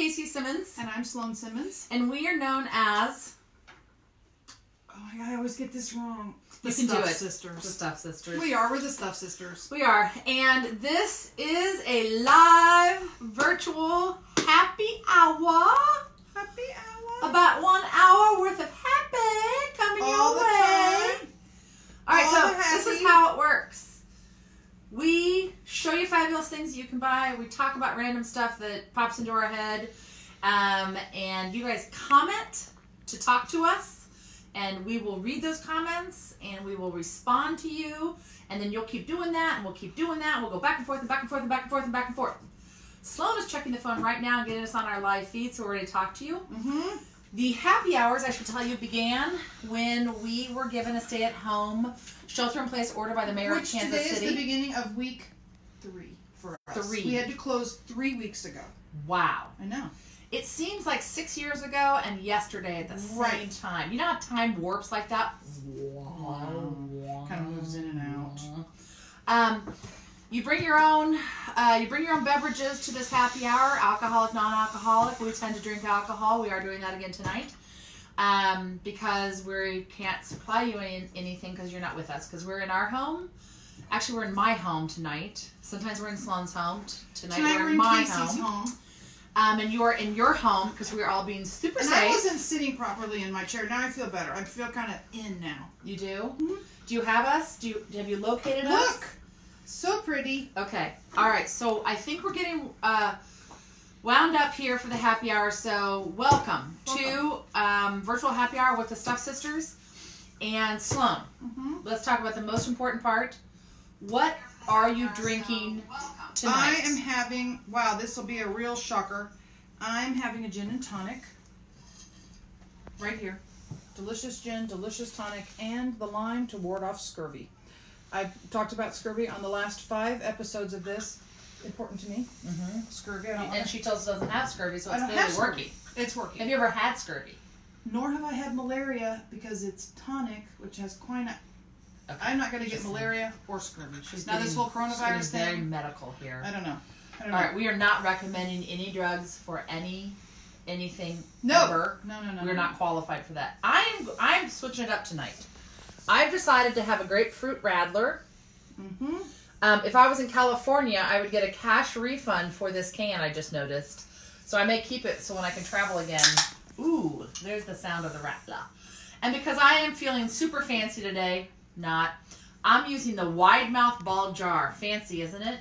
Casey Simmons. And I'm Sloane Simmons. And we are known as... Oh my God, I always get this wrong. The Stuff Sisters. The Stuff Sisters. We're the Stuff Sisters. We are. And this is a live virtual happy hour. Happy hour. About 1 hour worth of happy coming All your way. Time. All right, All so this is how it works. We show you fabulous things you can buy. We talk about random stuff that pops into our head. And you guys comment to talk to us. And we will read those comments and we will respond to you. And then you'll keep doing that and we'll keep doing that. And we'll go back and forth and back and forth and back and forth and back and forth. Sloane is checking the phone right now and getting us on our live feed, so we're ready to talk to you. Mm-hmm. The happy hours, I should tell you, began when we were given a stay-at-home shelter-in-place order by the mayor of Kansas City. Which today is the beginning of week 3 for us. 3. We had to close 3 weeks ago. Wow. I know. It seems like 6 years ago and yesterday at the same time. You know how time warps like that? Kind of moves in and out. You bring your own beverages to this happy hour, alcoholic, non-alcoholic. We tend to drink alcohol. We are doing that again tonight because we can't supply you anything because you're not with us. Because we're in our home. Actually, we're in my home tonight. Sometimes we're in Sloane's home. Tonight we're in my Casey's home. And you're in your home because we're all being super safe. I wasn't sitting properly in my chair. Now I feel better. I feel kind of in now. You do? Mm-hmm. Do you have us? Have you located us? Look! So pretty. Okay. All right. So I think we're getting wound up here for the happy hour. So welcome. To virtual happy hour with the Stuff Sisters and Sloane. Mm-hmm. Let's talk about the most important part. What are you drinking tonight? I am having, wow, this will be a real shocker. I'm having a gin and tonic. Right here. Delicious gin, delicious tonic, and the lime to ward off scurvy. I've talked about scurvy on the last 5 episodes of this. Important to me. Mm-hmm. Scurvy. And she tells us doesn't have scurvy, so it's clearly working. It's working. Have you ever had scurvy? Nor have I had malaria because it's tonic, which has quinine. Okay. I'm not going to get malaria or scurvy. Now this whole coronavirus she's thing. Very medical here. I don't know. All right, we are not recommending any drugs for anything No. ever. No. We're not qualified for that. I'm switching it up tonight. I've decided to have a grapefruit radler. Mm-hmm. If I was in California, I would get a cash refund for this can. I just noticed, so I may keep it so when I can travel again. Ooh, there's the sound of the rattler. And because I am feeling super fancy today, I'm using the wide mouth ball jar. Fancy, isn't it?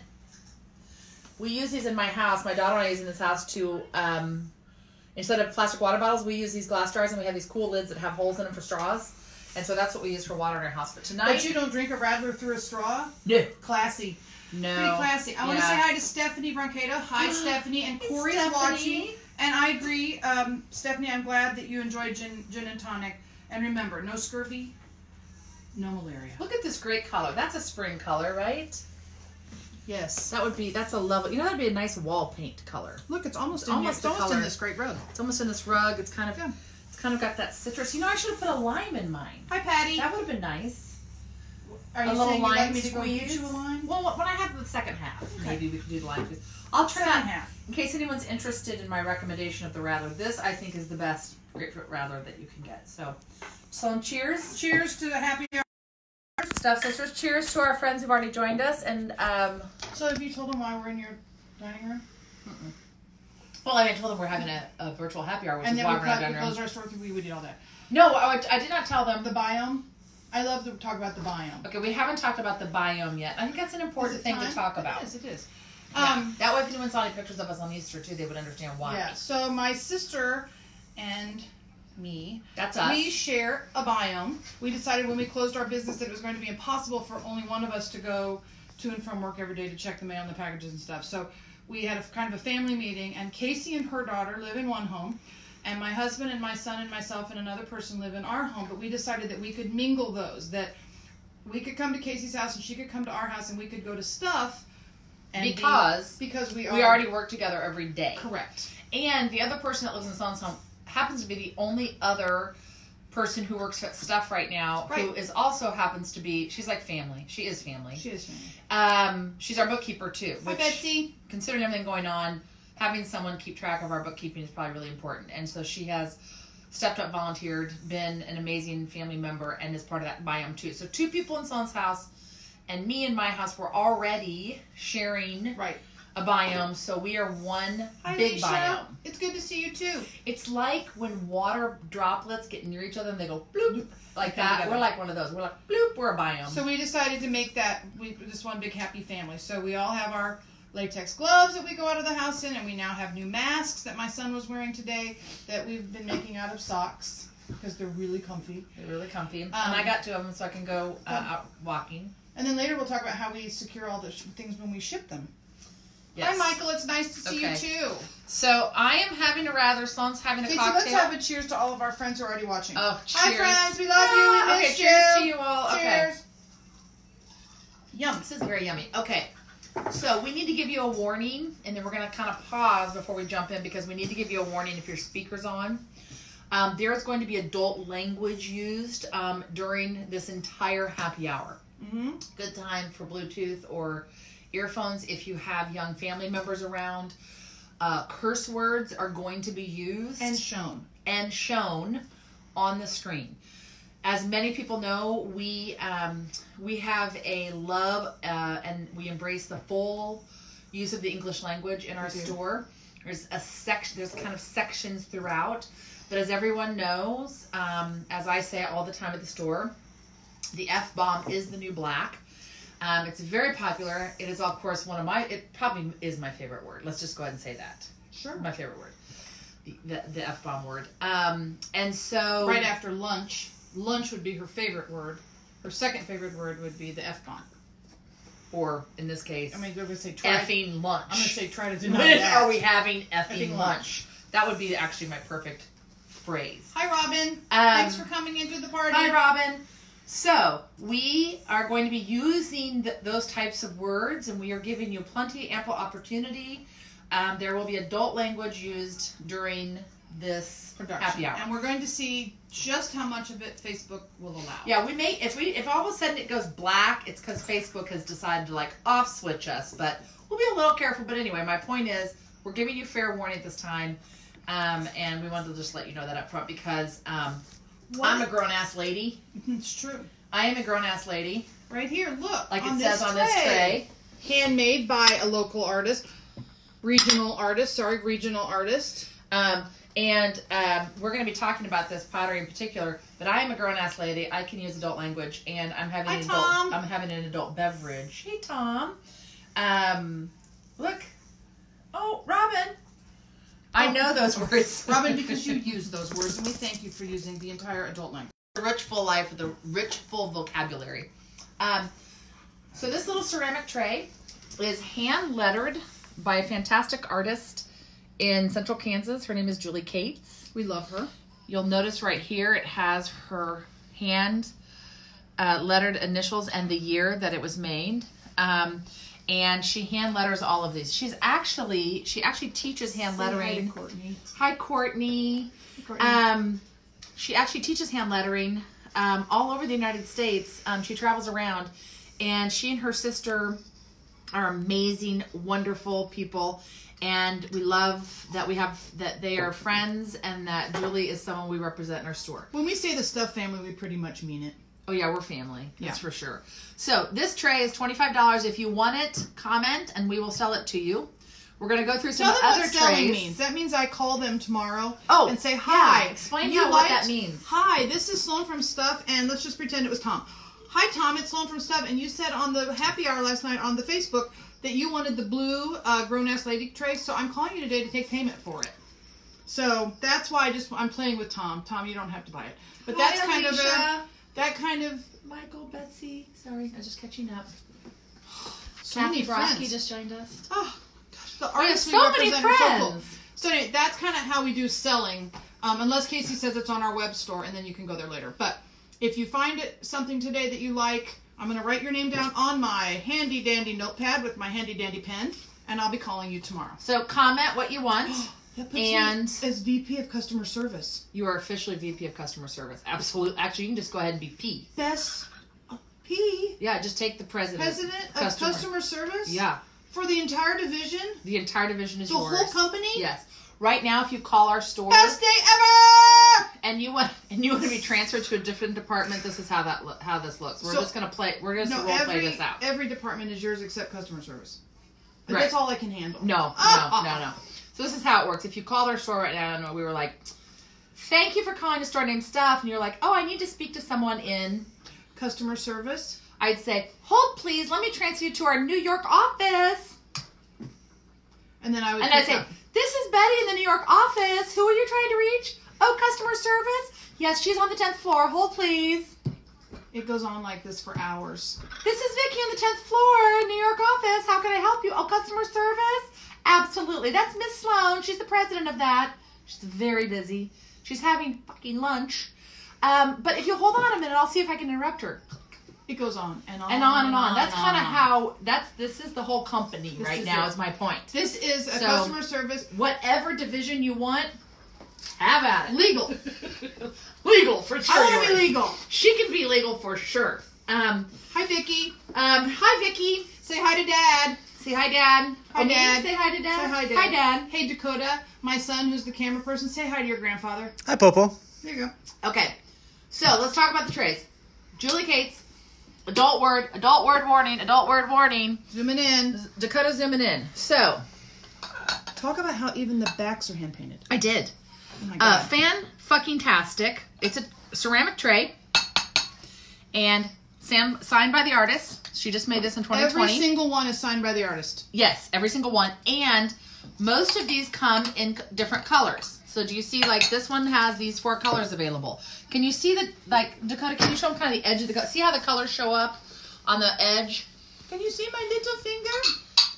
We use these in my house. My daughter and I use in this house to, instead of plastic water bottles, we use these glass jars, and we have these cool lids that have holes in them for straws. And so that's what we use for water in our house. But tonight... But you don't drink a radler through a straw? No. Classy. No. Pretty classy. I want to say hi to Stephanie Brancato. Hi, Stephanie. And Corey's watching. And I agree. Stephanie, I'm glad that you enjoyed gin and tonic. And remember, no scurvy, no malaria. Look at this great color. That's a spring color, right? Yes. That's a lovely, that'd be a nice wall paint color. Look, it's almost in this great rug. It's almost in this rug. It's kind of got that citrus. I should have put a lime in mine. Hi, Patty. That would have been nice. Are you saying you'd like me to go get you a lime? Well, when I have the second half, maybe we can do the lime. I'll try that half. In case anyone's interested in my recommendation of the radler. This, I think, is the best grapefruit radler that you can get. So cheers. Cheers to the happy hour. Stuff Sisters. Cheers to our friends who've already joined us. And So have you told them why we're in your dining room? Mm-mm. Well, I told them we're having a virtual happy hour, which is why we're not dining room. And then we closed our store because we did all that. No, I did not tell them. The biome? I love to talk about the biome. Okay, we haven't talked about the biome yet. I think that's an important thing to talk about. It is. Yeah. That way if anyone saw any pictures of us on Easter too, they would understand why. Yeah, so my sister and me, that's us. We share a biome. We decided when we closed our business that it was going to be impossible for only one of us to go to and from work every day to check the mail and the packages and stuff. So we had a kind of a family meeting, and Casey and her daughter live in one home, and my husband and my son and myself and another person live in our home. But we decided that we could mingle those, that we could come to Casey's house and she could come to our house, and we could go to Stuff. And because we already work together every day. Correct. And the other person that lives in Sloane's home happens to be the only other person who works at Stuff right now, who is also happens to be, she's like family. She is family. She is family. She's our bookkeeper too. Hi, Betsy. Considering everything going on, having someone keep track of our bookkeeping is probably really important. And so she has stepped up, volunteered, been an amazing family member, and is part of that biome too. So 2 people in Sloane's house and me in my house were already sharing a biome. So we are one big biome. It's good to see you too. It's like when water droplets get near each other and they go bloop, like that. We're like one of those. We're like bloop, we're a biome. So we decided to make that just one big happy family. So we all have our latex gloves that we go out of the house in, and we now have new masks that my son was wearing today that we've been making out of socks because they're really comfy. They're really comfy. And I got 2 of them so I can go out walking. And then later we'll talk about how we secure all the things when we ship them. Yes. Hi, Michael. It's nice to see you too. So I am having Sloane's having a cocktail. So let's have a cheers to all of our friends who are already watching. Oh, cheers. Hi, friends. We love you. We miss you. Cheers to you all. Cheers. Okay. Yum. This is very yummy. Okay. So we need to give you a warning, and then we're going to kind of pause before we jump in because we need to give you a warning if your speaker's on. There is going to be adult language used during this entire happy hour. Good time for Bluetooth or earphones if you have young family members around. Curse words are going to be used and shown on the screen. As many people know, we have a love and we embrace the full use of the English language in our store. There's there's kind of sections throughout, but as everyone knows, as I say all the time at the store, the F-bomb is the new black. It's very popular. It is, of course, it probably is my favorite word. Let's just go ahead and say that. Sure. My favorite word. The F-bomb word. And so... Right after lunch would be her favorite word. Her second favorite word would be the F-bomb. Or, in this case... I'm going to say effing lunch. I'm going to say try to deny when that. Are we having effing lunch? That would be actually my perfect phrase. Hi, Robin. Thanks for coming into the party. Hi, Robin. So, we are going to be using those types of words, and we are giving you ample opportunity. There will be adult language used during this happy hour. And we're going to see just how much of it Facebook will allow. Yeah, if all of a sudden it goes black, it's because Facebook has decided to off switch us, but we'll be a little careful. But anyway, my point is, we're giving you fair warning at this time, and we wanted to just let you know that up front because... I'm a grown-ass lady. It's true. I am a grown-ass lady. Right here, look. Like it says on this tray. Handmade by a local artist. Regional artist. And we're going to be talking about this pottery in particular, but I am a grown-ass lady. I can use adult language, and I'm having I'm having an adult beverage. Hey, Tom. Look. Oh, Robin. I know those words. Robin, because you use those words, and we thank you for using the entire adult language. The rich, full life with a rich, full vocabulary. So this little ceramic tray is hand lettered by a fantastic artist in Central Kansas. Her name is Julie Cates. We love her. You'll notice right here it has her hand lettered initials and the year that it was made. And she hand letters all of these. She actually teaches hand lettering. Hi, Courtney. Hi, Courtney. She actually teaches hand lettering all over the United States. She travels around, and she and her sister are amazing, wonderful people. And we love that they are friends, and that Julie is someone we represent in our store. When we say the Stuff family, we pretty much mean it. Oh yeah, we're family. That's for sure. So this tray is $25. If you want it, comment, and we will sell it to you. We're going to go through some other trays. Tell them what selling means. That means I call them tomorrow and say, hi. Yeah, explain what that means. Hi, this is Sloane from Stuff, and let's just pretend it was Tom. Hi, Tom, it's Sloane from Stuff, and you said on the happy hour last night on the Facebook that you wanted the blue grown-ass lady tray, so I'm calling you today to take payment for it. So that's why I'm playing with Tom. Tom, you don't have to buy it. But that's kind of Michael, Betsy. Sorry, I was just catching up. So Kathy many Brodsky friends. just joined us. Oh, gosh, the artists we so many represent friends. are so cool. So anyway, that's kind of how we do selling. Unless Casey says it's on our web store, and then you can go there later. But if you find something today that you like, I'm going to write your name down on my handy dandy notepad with my handy dandy pen, and I'll be calling you tomorrow. So comment what you want. That puts me as VP of Customer Service. You are officially VP of Customer Service. Absolutely. Actually, you can just go ahead and be P. Best P? Yeah, just take the president. President of Customer Service? Yeah. For the entire division? The entire division is the yours. The whole company? Yes. Right now, if you call our store, best day ever, and you want to be transferred to a different department, this is how this looks. We're just gonna play. We're just role play this out. Every department is yours except customer service. But right. That's all I can handle. No. So this is how it works. If you called our store right now and we were like, "Thank you for calling the store named Stuff," and you're like, "Oh, I need to speak to someone in customer service," I'd say, "Hold, please. Let me transfer you to our New York office." And then I'd say, "This is Betty in the New York office. Who are you trying to reach? Oh, customer service? Yes, she's on the 10th floor. Hold, please." It goes on like this for hours. "This is Vicky on the 10th floor, New York office. How can I help you? Oh, customer service? Absolutely. That's Miss Sloane. She's the president of that. She's very busy. She's having fucking lunch. But if you hold on a minute, I'll see if I can interrupt her." It goes on and on and on and on. That's kind of how this is the whole company right now. Is my point. This is a customer service. Whatever division you want, have at it. Legal, legal for sure. I want to be legal. She can be legal for sure. Hi Vicky. Hi Vicky. Say hi to Dad. Say hi, Dad. Hi, Dad. Say hi to Dad. Say hi, Dad. Hi, Dad. Hey, Dakota, my son, who's the camera person. Say hi to your grandfather. Hi, Popo. There you go. Okay, so let's talk about the trays. Julie Cates. Adult word warning. Zooming in. Dakota zooming in. So, talk about how even the backs are hand painted. I did. Oh my God. Fan-fucking-tastic. It's a ceramic tray. And signed by the artist. She just made this in 2020. Every single one is signed by the artist. Yes, every single one. And most of these come in different colors. So do you see, like, this one has these 4 colors available. Can you see the, like, Dakota, can you show them kind of the edge of the color? See how the colors show up on the edge? Can you see my little finger?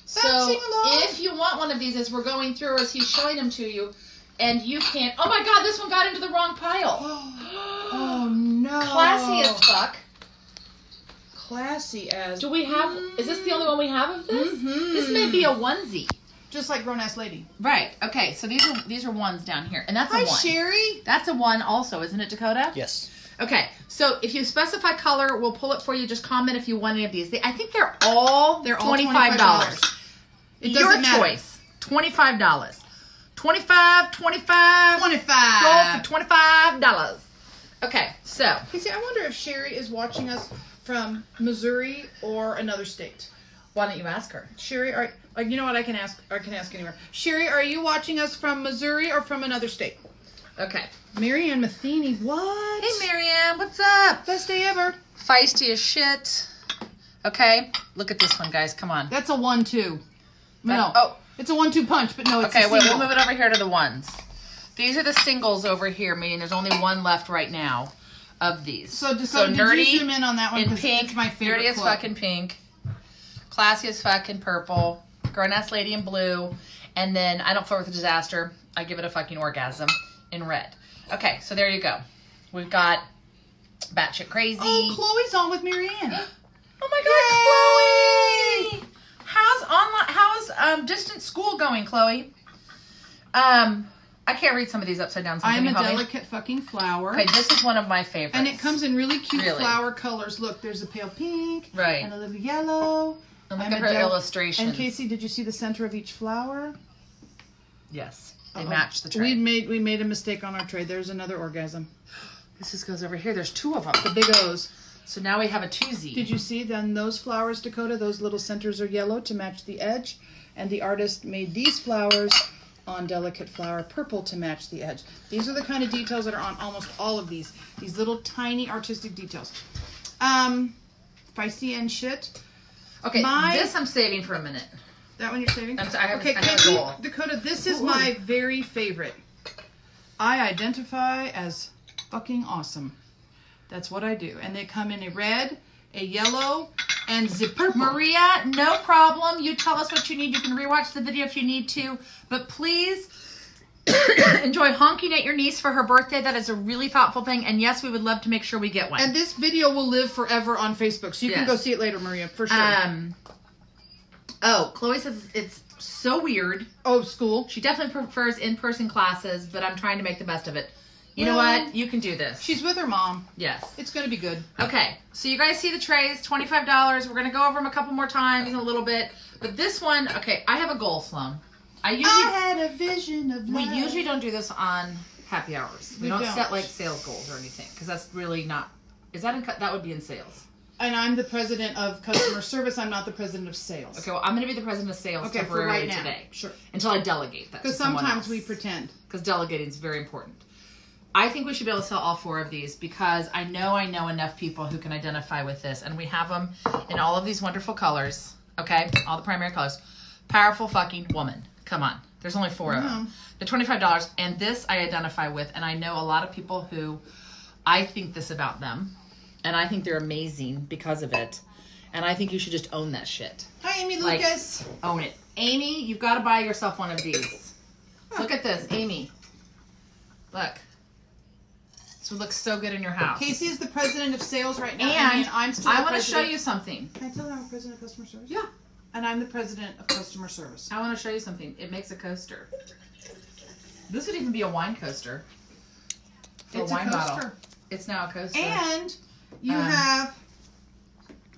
So if you want one of these as we're going through, as he's showing them to you, and you can't, oh my God, this one got into the wrong pile. Oh no. Classy as fuck. Classy as. Do we have, is this the only one we have of this? This may be a onesie. Just like Grown Ass Lady. Right. Okay. So these are ones down here, and that's a one. Hi, Sherry. That's a one also, isn't it, Dakota? Yes. Okay. So if you specify color, we'll pull it for you. Just comment if you want any of these. I think they're all $25. It doesn't matter. Your choice. $25. 25. 25. 25. Roll for $25. Okay. So. Casey, I wonder if Sherry is watching us from Missouri or another state. Why don't you ask her? Sherry, you know what? I can ask anywhere. Sherry, are you watching us from Missouri or from another state? Okay. Marianne Matheny, what? Hey, Marianne, what's up? Best day ever. Feisty as shit. Okay. Look at this one, guys. Come on. That's a 1-2. No. Oh. It's a 1-2 punch, but no, it's okay, a single. We'll move it over here to the ones. These are the singles over here, meaning there's only one left right now of these. So Nerdy, did you zoom in on that one? In pink. It's my favorite Nerdy as fucking pink. Classy as fucking purple. Grown Ass Lady in blue. And then I don't flirt with a disaster. I give it a fucking orgasm in red. Okay, so there you go. We've got Batshit Crazy. Oh, Chloe's on with Marianne. Oh my God, Chloe! How's distant school going, Chloe? I can't read some of these upside down. So I'm a delicate fucking flower. Okay, this is one of my favorites. And it comes in really cute flower colors. Look, there's a pale pink. Right. And a little yellow. And look at her illustration. And Casey, did you see the center of each flower? Yes. They match the tray. We made a mistake on our tray. There's another orgasm. This goes over here. There's 2 of them. The big O's. So now we have a 2Z. Did you see then those flowers, Dakota? Those little centers are yellow to match the edge. And the artist made these flowers on delicate flower purple to match the edge. These are the kind of details that are on almost all of these little tiny artistic details. Feisty and shit. Okay, this I'm saving for a minute. That one you're saving? I have okay, a goal. Dakota, this is my very favorite. I identify as fucking awesome. That's what I do. And they come in a red, a yellow, and zip purple. Maria, no problem. You tell us what you need. You can rewatch the video if you need to. But please enjoy honking at your niece for her birthday. That is a really thoughtful thing. And yes, we would love to make sure we get one. And this video will live forever on Facebook. So you can go see it later, Maria, for sure. Oh, Chloe says it's so weird. Oh, school. She definitely prefers in-person classes, but I'm trying to make the best of it. You know what? You can do this. She's with her mom. Yes. It's going to be good. Okay. So you guys see the trays, $25. We're going to go over them a couple more times in a little bit. But this one, okay, I have a goal, Sloane. I had a vision of We love. usually don't do this on happy hours. We don't set like sales goals or anything because that's really not. Is that that would be in sales? And I'm the president of customer service. I'm not the president of sales. Okay, well, I'm going to be the president of sales temporarily today. Sure. Until I delegate that. Because sometimes we pretend. Because delegating is very important. I think we should be able to sell all 4 of these because I know enough people who can identify with this. And we have them in all of these wonderful colors. Okay? All the primary colors. Powerful fucking woman. Come on. There's only 4 of them. They're $25. And this I identify with. And I know a lot of people who I think this about them. And I think they're amazing because of it. And I think you should just own that shit. Hi, Amy Lucas. Own it. Amy, you've got to buy yourself one of these. Look at this, Amy. Look. This would look so good in your house. Casey is the president of sales right now. And I'm still I want to show you something. Can I tell her I'm president of customer service? Yeah. And I'm the president of customer service. I want to show you something. It makes a coaster. This would even be a wine coaster. It's a coaster. It's now a coaster. And you have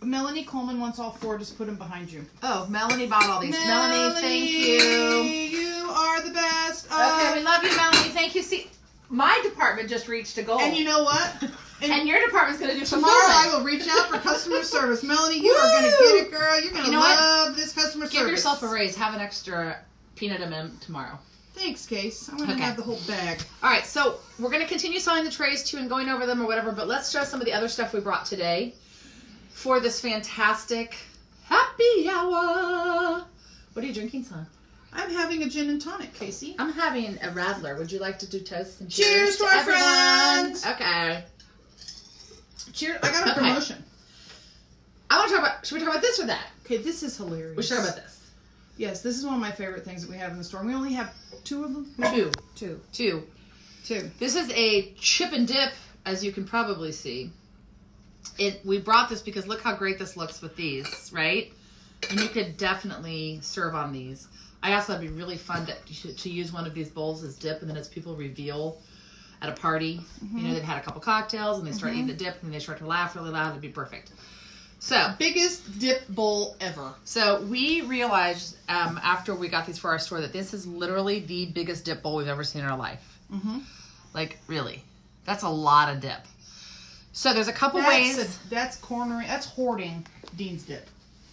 Melanie Coleman wants all 4. Just put them behind you. Oh, Melanie bought all these. Melanie, thank you. You are the best. Okay, we love you, Melanie. Thank you. See, my department just reached a goal. And you know what? And your department's going to do tomorrow. I will reach out for customer service. Melanie, you are going to get it, girl. You're going to love this customer service. Give yourself a raise. Have an extra peanut M&M tomorrow. Thanks, Case. I'm going to have the whole bag. All right, so we're going to continue selling the trays too and going over them or whatever, but let's show some of the other stuff we brought today for this fantastic happy hour. What are you drinking, son? I'm having a gin and tonic, Casey. I'm having a Radler. Would you like to do toast and cheers to our friends? Okay. Cheers. I got a promotion. I want to talk about, should we talk about this or that? Okay, this is hilarious. We should talk about this. Yes, this is one of my favorite things that we have in the store. We only have 2 of them. Two. This is a chip and dip, as you can probably see. We brought this because look how great this looks with these, right? And you could definitely serve on these. I also thought it'd be really fun to use one of these bowls as dip, and then as people reveal at a party, you know, they've had a couple cocktails and they start eating the dip and they start to laugh really loud. It'd be perfect. So, biggest dip bowl ever. So we realized after we got these for our store that this is literally the biggest dip bowl we've ever seen in our life. Like, really. That's a lot of dip. So there's a couple ways. That's hoarding Dean's dip.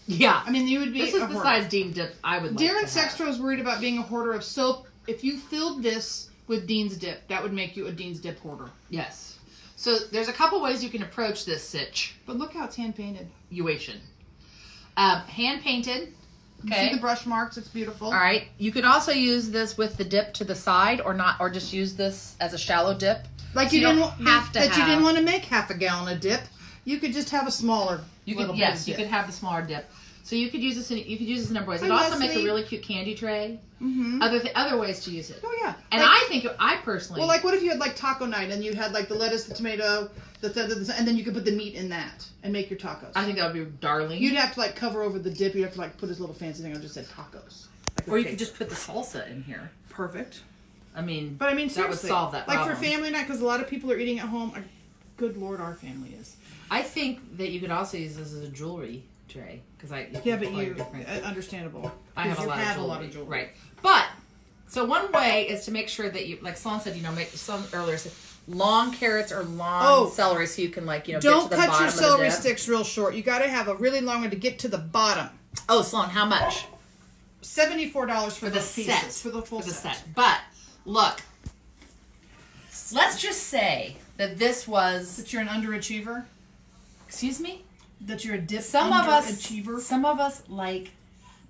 Yeah. I mean, you would be This is the size Dean dip I would like Darren to have. Sextro is worried about being a hoarder of soap. If you filled this with Dean's dip, that would make you a Dean's dip hoarder. Yes. So there's a couple ways you can approach this sitch. But look how it's hand-painted. Hand-painted. Okay. See the brush marks? It's beautiful. All right. You could also use this with the dip to the side, or just use this as a shallow dip. Like so you didn't have to have. You didn't want to make half a gallon of dip. You could just have a smaller. You could you could have the smaller dip. So you could use this. You could use this in a number of ways. It'd also make a really cute candy tray. Other ways to use it. Oh yeah. And I personally. Well, like what if you had like taco night and you had like the lettuce, the tomato, and then you could put the meat in that and make your tacos. I think that would be darling. You'd have to like cover over the dip. You'd have to like put this little fancy thing on just said tacos. Like or you could just put the salsa in here. Perfect. I mean, that would solve that problem. Like for family night, because a lot of people are eating at home. Good Lord, our family is. I think that you could also use this as a jewelry tray because understandable. I have a lot of jewelry. Right, but so one way is to make sure that you, like Sloane said, make some earlier said, long carrots or long celery, so you can don't get to the bottom cut your celery of the dip. Sticks real short. You got to have a really long one to get to the bottom. Oh, Sloane, how much? $74 for the set. For the full set. But look, let's just say that this was that you're an underachiever. Excuse me? That you're a dip underachiever. Some of us like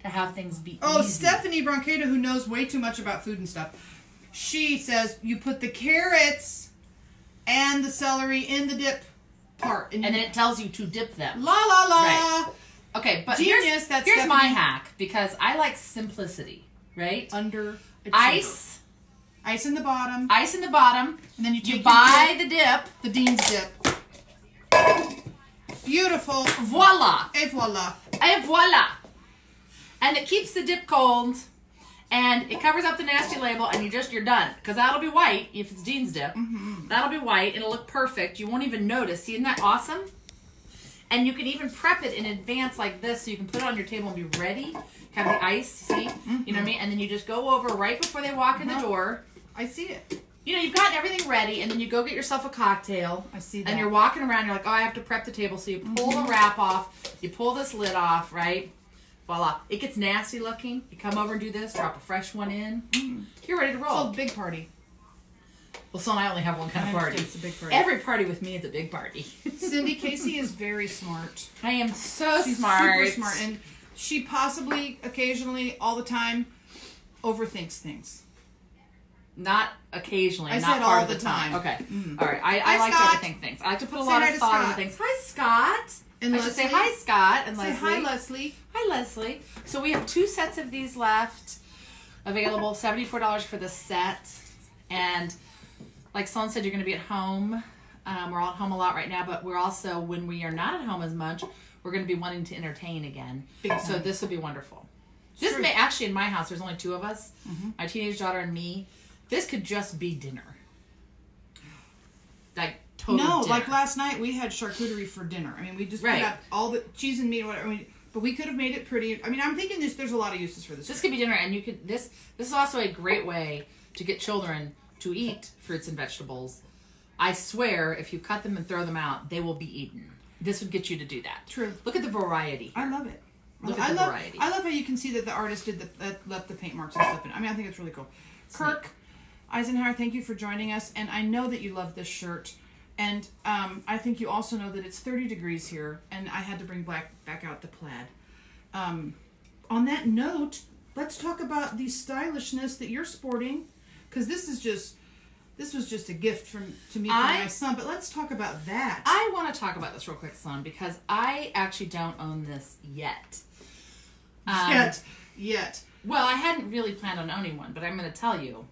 to have things be easy. Stephanie Broncato, who knows way too much about food and stuff, she says you put the carrots and the celery in the dip part. And then it tells you to dip them. La la la. Right. Okay, but genius, here's my hack, because I like simplicity, right? Underachiever. Ice in the bottom. Ice in the bottom. And then you buy the dip. The Dean's dip. Beautiful. Voila. Et voila. Et voila. And it keeps the dip cold, and it covers up the nasty label, and you're done. Because that'll be white, if it's Dean's dip. That'll be white, and it'll look perfect. You won't even notice. See, isn't that awesome? And you can even prep it in advance like this, so you can put it on your table and be ready. Have the ice, see? You know what I mean? And then you just go over right before they walk in the door. I see it. You know, you've gotten everything ready, and then you go get yourself a cocktail. I see that. And you're walking around, you're like, oh, I have to prep the table. So you pull the wrap off, you pull this lid off, right? Voila. It gets nasty looking. You come over and do this, drop a fresh one in. You're ready to roll. It's called big party. Well, so I only have one kind of party. It's a big party. Every party with me is a big party. Cindy, Casey is very smart. I am so She's smart. super smart. And she possibly, occasionally, all the time, overthinks things. Not occasionally, I not said part all of the the time. time. Okay. Mm. All right. I Hi, like Scott. to overthink things. I like to put a Say lot hi of to thought into Scott. things. Hi, Scott. And I should Leslie. say hi, Scott and Say Leslie. hi, Leslie. Hi, Leslie. So we have 2 sets of these left available, $74 for the set. And like Sloane said, you're going to be at home. We're all at home a lot right now, but we're also, when we are not at home as much, we're going to be wanting to entertain again. So this will be wonderful. This may actually, in my house, there's only 2 of us, my teenage daughter and me. This could just be dinner. Like total dinner. Like last night we had charcuterie for dinner. I mean, we just put out all the cheese and meat or whatever. But we could have made it pretty. I mean, I'm thinking there's a lot of uses for this. This could be dinner, and you could this is also a great way to get children to eat fruits and vegetables. I swear, if you cut them and throw them out, they will be eaten. This would get you to do that. True. Look at the variety. I love it. Look at the variety. I love how you can see that the artist did left the paint marks and stuff in. I mean, I think it's really cool. Kirk Eisenhower, thank you for joining us, and I know that you love this shirt, and I think you also know that it's 30 degrees here, and I had to bring back out the plaid. On that note, let's talk about the stylishness that you're sporting, because this was just a gift to me from my son. But let's talk about that. I want to talk about this real quick, Sloane, because I actually don't own this yet. Yet. Well, I hadn't really planned on owning one, but I'm going to tell you,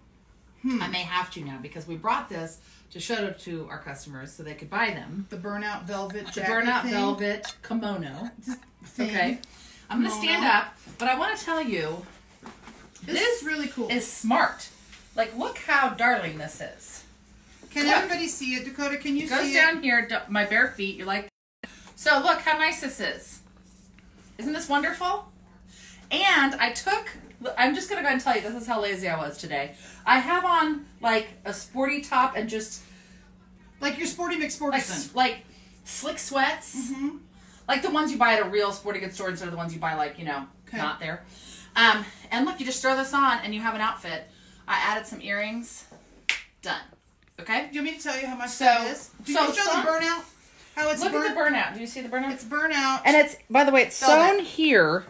I may have to now, because we brought this to show to our customers so they could buy them. The burnout velvet jacket. The burnout thing. velvet kimono. Thing. Okay. I'm going to stand up, but I want to tell you, this is really cool. Is smart. Like, look how darling this is. Can everybody see it? Dakota, can you see it? Goes down here, my bare feet. You're like, so look how nice this is. Isn't this wonderful? And I'm just going to go and tell you, this is how lazy I was today. I have on, like, a sporty top and just... Like your Sporty McSportyson. Like slick sweats. Like the ones you buy at a real sporting goods store instead of the ones you buy, like, not there. And look, you just throw this on and you have an outfit. I added some earrings. Done. Okay? Do you want me to tell you how much that is? Do you show the burnout? How it's Look at the burnout. Do you see the burnout? It's burnout. And it's, by the way, it's sewn here.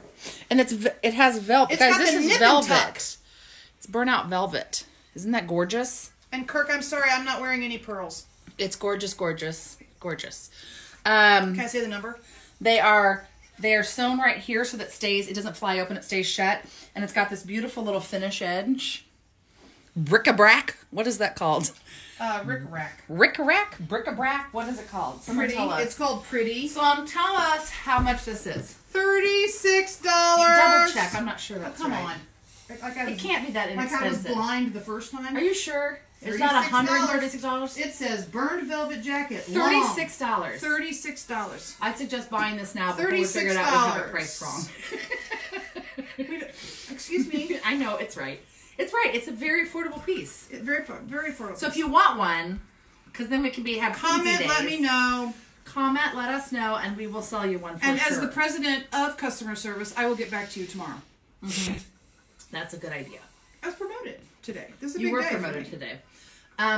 And it has velvet. It's guys, got this the is nip and velvet. tuck. It's burnout velvet. Isn't that gorgeous? And Kirk, I'm sorry, I'm not wearing any pearls. It's gorgeous, gorgeous, gorgeous. Can I say the number? They are sewn right here so that it doesn't fly open, it stays shut. And it's got this beautiful little finish edge. Bric-a-brac? What is that called? Rick-a-rack. Rick-a-rack? Bric-a-brac? What is it called? Someone Pretty. tell us. It's called Pretty. Sloane, tell us how much this is. $36. Double check. I'm not sure that's come right. on. It can't be that Like inexpensive. I was blind the first time. Are you sure? It's not $136? It says burned velvet jacket. $36. $36. I'd suggest buying this now before we figure it out we have it priced wrong. Excuse me. I know, it's right. It's right. It's a very affordable piece. Very affordable. So if you want one, because then we can have comment, days. let me know. Comment, let us know, and we will sell you one for And sure. as the president of customer service, I will get back to you tomorrow. That's a good idea. I was promoted today. This is a you big were day promoted for me. today.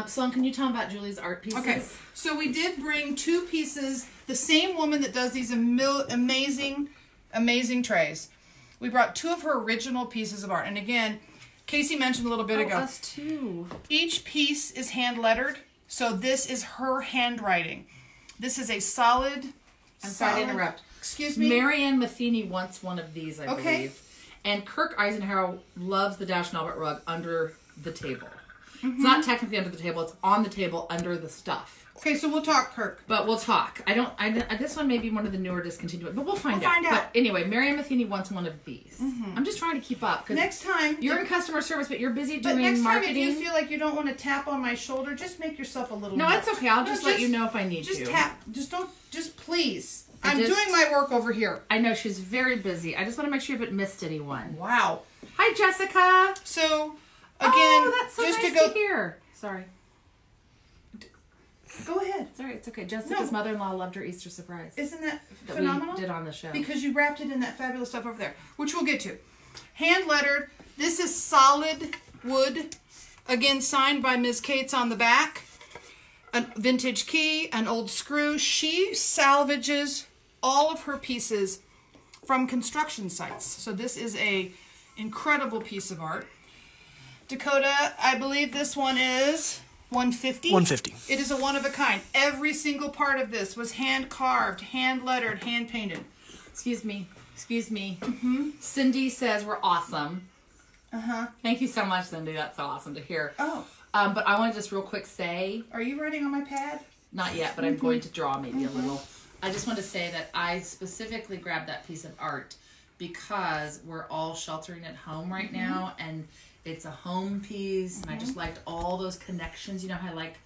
Sloane, can you tell them about Julie's art pieces? Okay, so we did bring 2 pieces. The same woman that does these amazing trays. We brought 2 of her original pieces of art. And again, Casey mentioned a little bit ago. Us too. Each piece is hand lettered. So this is her handwriting. This is a solid... I'm sorry to interrupt. Excuse me? Marianne Matheny wants one of these, I believe. And Kirk Eisenhower loves the Dash Albert rug under the table. It's not technically under the table. It's on the table under the stuff. Okay, so we'll talk, Kirk. But we'll talk. This one may be one of the newer discontinued, but we'll find out. But anyway, Marianne Matheny wants one of these. I'm just trying to keep up. Next time... You're in customer service, but you're busy doing next marketing. Time if you feel like you don't want to tap on my shoulder, just make yourself a little... No, it's okay. I'll just let you know if I need to. Just tap. Just don't... Just please. I'm doing my work over here. I know she's very busy. I just want to make sure you haven't missed anyone. Wow. Hi, Jessica. So, again, that's so just nice to to hear. Sorry. Go ahead. Sorry, it's okay. Jessica's mother-in-law loved her Easter surprise. Isn't that that phenomenal? we did on the show. Because you wrapped it in that fabulous stuff over there, which we'll get to. Hand lettered. This is solid wood. Again, signed by Ms. Cates on the back. A vintage key, an old screw. She salvages all of her pieces from construction sites. So this is a incredible piece of art. Dakota, I believe this one is 150. 150. It is a one of a kind. Every single part of this was hand carved, hand lettered, hand painted. Excuse me. Cindy says we're awesome. Thank you so much, Cindy. That's so awesome to hear. Oh. But I want to just real quick say... Are you writing on my pad? Not yet, but I'm going to draw maybe a little. I just want to say that I specifically grabbed that piece of art because we're all sheltering at home right now, and it's a home piece, and I just liked all those connections. You know how I like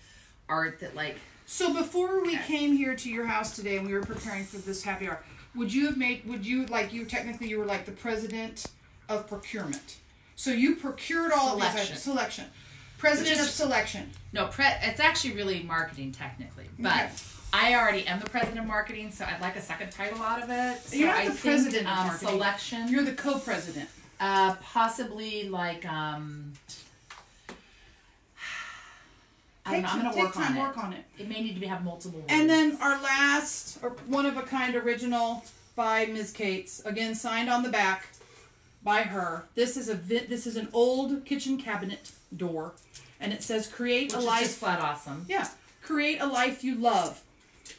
art that like... So before we came here to your house today and we were preparing for this happy hour, would you were like the president of procurement. So you procured all of these selection. President of selection. No, it's actually really marketing technically, but I already am the president of marketing, so I'd like a second title out of it. So You're not the president of marketing. Selection. You're the co-president. Possibly like I don't know. I'm going to work on it. It may need to have multiple words. And then our last, or one of a kind original by Ms. Cates, again signed on the back by her. This is an old kitchen cabinet door, and it says "Create a life." Which is just flat awesome. Yeah, create a life you love.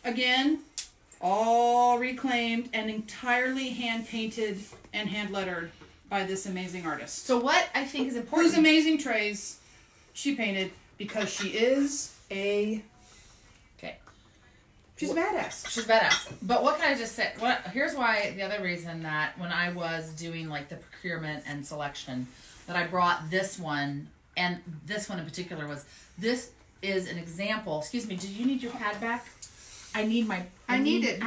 Again, all reclaimed and entirely hand painted and hand lettered by this amazing artist. So what I think is important. Whose amazing trays she painted because she is a. Okay. She's badass. She's badass. But what can I just say? Here's why. The other reason that when I was doing like the procurement and selection, that I brought this one and this one in particular was this is an example. Excuse me. Did you need your pad back? I need my. I need it.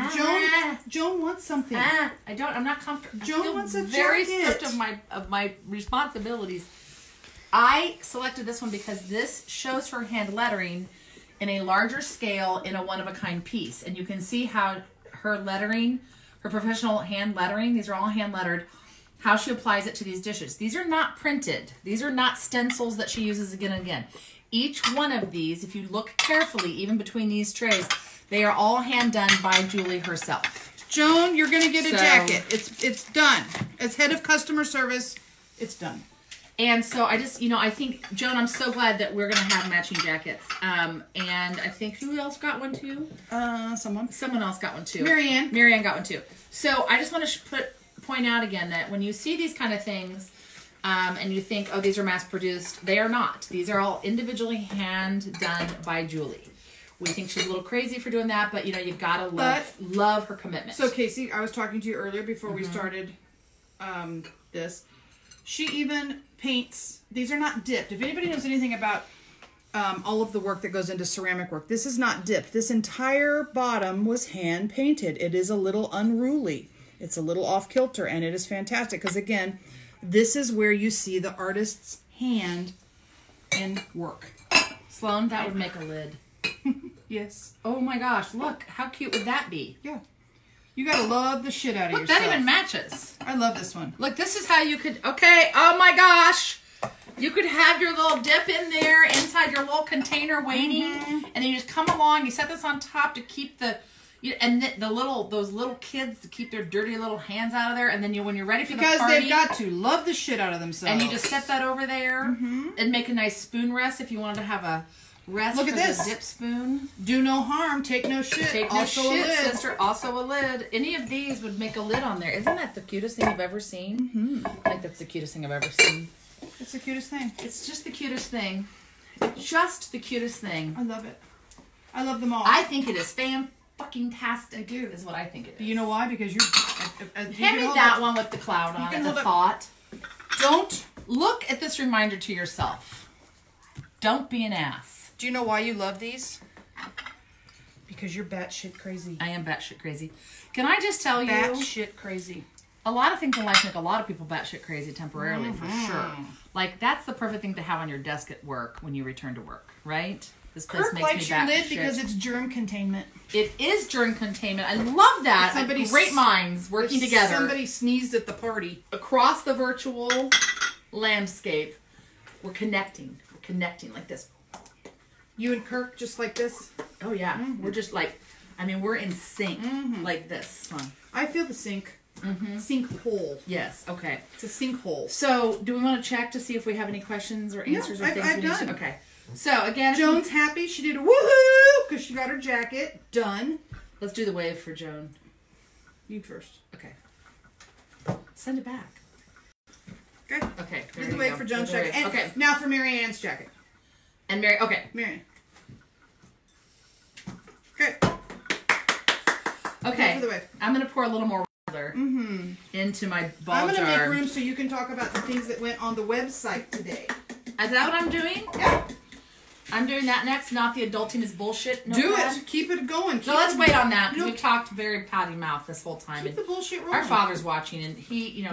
Joan wants something. I don't. I'm not comfortable. Joan wants a very jacket. stripped of my responsibilities. I selected this one because this shows her hand lettering in a larger scale in a one-of-a-kind piece. And you can see how her lettering, her professional hand lettering, these are all hand lettered, how she applies it to these dishes. These are not printed. These are not stencils that she uses again and again. Each one of these, if you look carefully, even between these trays, they are all hand done by Julie herself. Joan, you're going to get a jacket. It's done. As head of customer service, it's done. And so I just, I think, Joan, I'm so glad that we're going to have matching jackets. And I think, who else got one too? Someone else got one too. Marianne got one too. So I just want to point out again that when you see these kind of things and you think, oh, these are mass produced, they are not. These are all individually hand done by Julie. We think she's a little crazy for doing that, but you've got to love her commitment. So Casey, I was talking to you earlier before we started this. She even paints, these are not dipped. If anybody knows anything about all of the work that goes into ceramic work, this is not dipped. This entire bottom was hand painted. It is a little unruly. It's a little off kilter, and it is fantastic because, again, this is where you see the artist's hand in work. Sloane, that would make a lid. Yes. Oh my gosh, look, how cute would that be? Yeah. You gotta love the shit out of yourself. That even matches. I love this one. Look, this is how you could, oh my gosh. You could have your little dip in there inside your little container waiting. And then you just come along, you set this on top to keep those little kids to keep their dirty little hands out of there. And then when you're ready for the party. Because they've got to love the shit out of themselves. And you just set that over there and make a nice spoon rest if you wanted to have a rest. Look for at this. The dip spoon. Do no harm, take no shit. Take also no shit, a lid. sister. Also a lid. Any of these would make a lid on there. Isn't that the cutest thing you've ever seen? I think that's the cutest thing I've ever seen. It's the cutest thing. It's just the cutest thing. Just the cutest thing. I love it. I love them all. I think it is fan-fucking-tastic. I do. Is what I think it is. You know why? Because you're... Hand me that one with the cloud on it, the thought. Don't look at this reminder to yourself. Don't be an ass. Do you know why you love these? Because you're batshit crazy. I am batshit crazy. Can I just tell you? Batshit crazy. A lot of things in life make a lot of people batshit crazy temporarily, for sure. Like, that's the perfect thing to have on your desk at work when you return to work, right? This place Kirk makes likes me your lid batshit. because it's germ containment. It is germ containment. I love that. Great minds working together. Somebody sneezed at the party. Across the virtual landscape, we're connecting. We're connecting like this. You and Kirk just like this? Oh, yeah. Mm-hmm. We're just like, I mean, we're in sync like this. Huh? I feel the sink. Sinkhole. Yes, okay. It's a sinkhole. So, do we want to check to see if we have any questions or answers or things I've we need done. to? Okay. So, again, Joan's happy. She did a woohoo because she got her jacket. Done. Let's do the wave for Joan. You first. Okay. Send it back. Okay. Okay. Did the wave for Joan's jacket. And okay. Now for Mary Ann's jacket. And Mary, okay. Mary Ann. Okay. Okay. For the wave. I'm going to pour a little more water into my ball jar. I'm going to make room so you can talk about the things that went on the website today. Is that what I'm doing? Yeah. I'm doing that next, not the adulting is bullshit. Do it. Keep it going. So let's wait on that because we've talked very potty mouth this whole time. Keep the bullshit rolling. Our father's watching, and he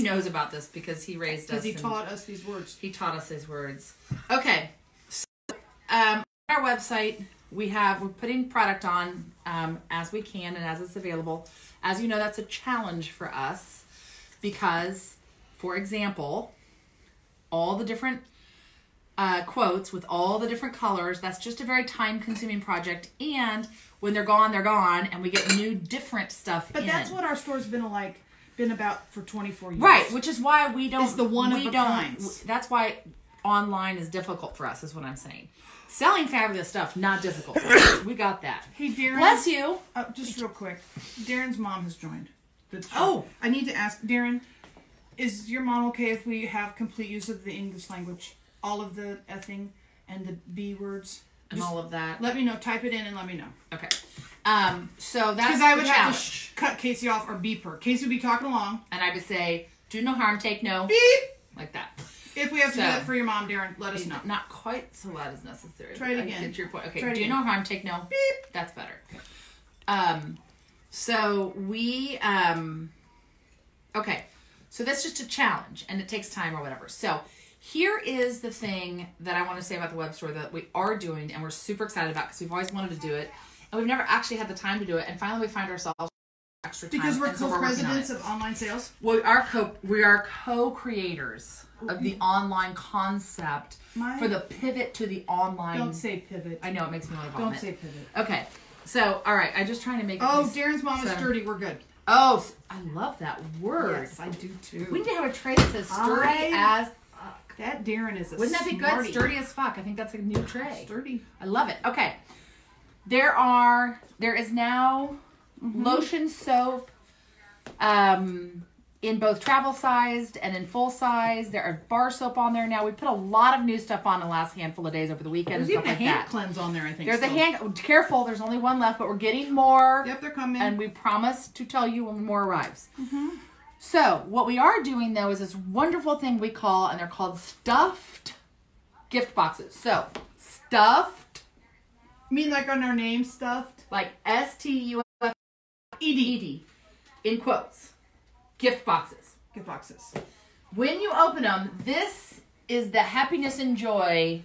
knows about this because he raised us. Because he taught us these words. He taught us his words. Okay. So, on our website, we're putting product on as we can and as it's available. As you know, that's a challenge for us because, for example, all the different quotes with all the different colors, that's just a very time-consuming project. And when they're gone, and we get new, different stuff But that's what our store's been about for 24 years. Right, which is why we don't... It's the one of a kind. That's why online is difficult for us, is what I'm saying. Selling fabulous stuff, not difficult. We got that. Hey, Darren. Bless you. Just real quick. Darren's mom has joined. Oh. I need to ask, Darren, is your mom okay if we have complete use of the English language? All of the effing and the B words? And all of that. Let me know. Type it in and let me know. Okay. So that's because I would have to cut Casey off or beep her. Casey would be talking along. And I would say, do no harm, take no. Beep. Like that. If we have to do that for your mom, Darren, let us know. Not quite so loud as necessary. Try it again. I get your point. Okay. Try Do no harm, take no. Beep. That's better. So we, okay. So that's just a challenge and it takes time or whatever. So here is the thing that I want to say about the web store that we are doing and we're super excited about because we've always wanted to do it and we've never actually had the time to do it. And finally we find ourselves extra time. Because we're co-presidents of online sales? We are co-creators of the online concept for the pivot to the online. Don't say pivot. I know, it makes me want to vomit. Don't say pivot. Okay. So, all right. I'm just trying to make Darren's mom is sturdy. We're good. Oh, I love that word. Yes, I do too. We need to have a tray that says sturdy as fuck. That Darren is a Wouldn't that be smarty. good? Sturdy as fuck. I think that's a new tray. Sturdy. I love it. Okay. There is now lotion soap in both travel sized and in full size. There are bar soap on there now. We put a lot of new stuff on the last handful of days over the weekend. There's and stuff even a like hand that. cleanse on there, I think. There's a hand. Careful, there's only one left, but we're getting more. Yep, they're coming. And we promise to tell you when more arrives. So what we are doing though is this wonderful thing we call, and they're called stuffed gift boxes. So stuffed. You mean like on our name, stuffed? Like S-T-U-F-E-D in quotes. Gift boxes. Gift boxes. When you open them, this is the happiness and joy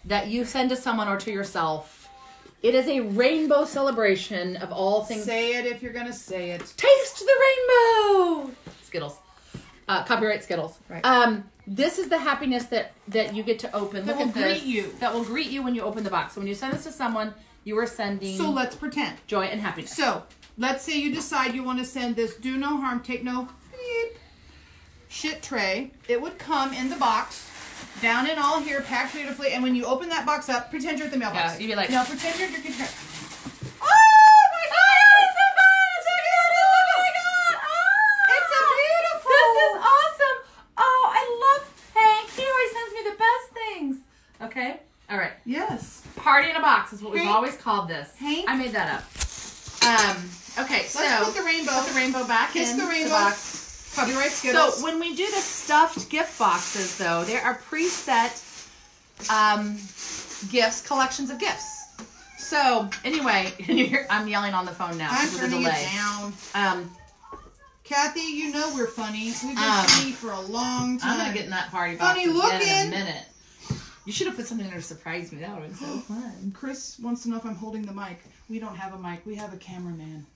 that you send to someone or to yourself. It is a rainbow celebration of all things. Say it if you're going to say it. Taste the rainbow! Skittles. Copyright Skittles. Right. This is the happiness that you get to open. That Look will at this. greet you. That will greet you when you open the box. So when you send this to someone, you are sending So let's pretend. joy and happiness. So let's say you decide you want to send this do no harm, take no beep shit tray. It would come in the box, down in all here, packed beautifully. And when you open that box up, pretend you're at the mailbox. Yeah, you'd be like, no, pretend you're at your kitchen. oh my God, it's so fun! It's so beautiful! Oh my God! Oh, It's a beautiful. This is awesome! Oh, I love Hank. He always sends me the best things. Okay? All right. Yes. Party in a box is what we've Hank? always called this. Hank? I made that up. Okay, so Let's put the rainbow. Put the rainbow back Kiss in the rainbow. box. Copyright Skittles. So when we do the stuffed gift boxes, though, there are preset gifts, collections of gifts. So anyway, I'm yelling on the phone now. I'm with turning the it delay. down. Kathy, you know we're funny. We've been funny for a long time. I'm gonna get in that party box Funny again in a looking. minute. You should have put something there to surprise me. That would have been so fun. Chris wants to know if I'm holding the mic. We don't have a mic. We have a cameraman.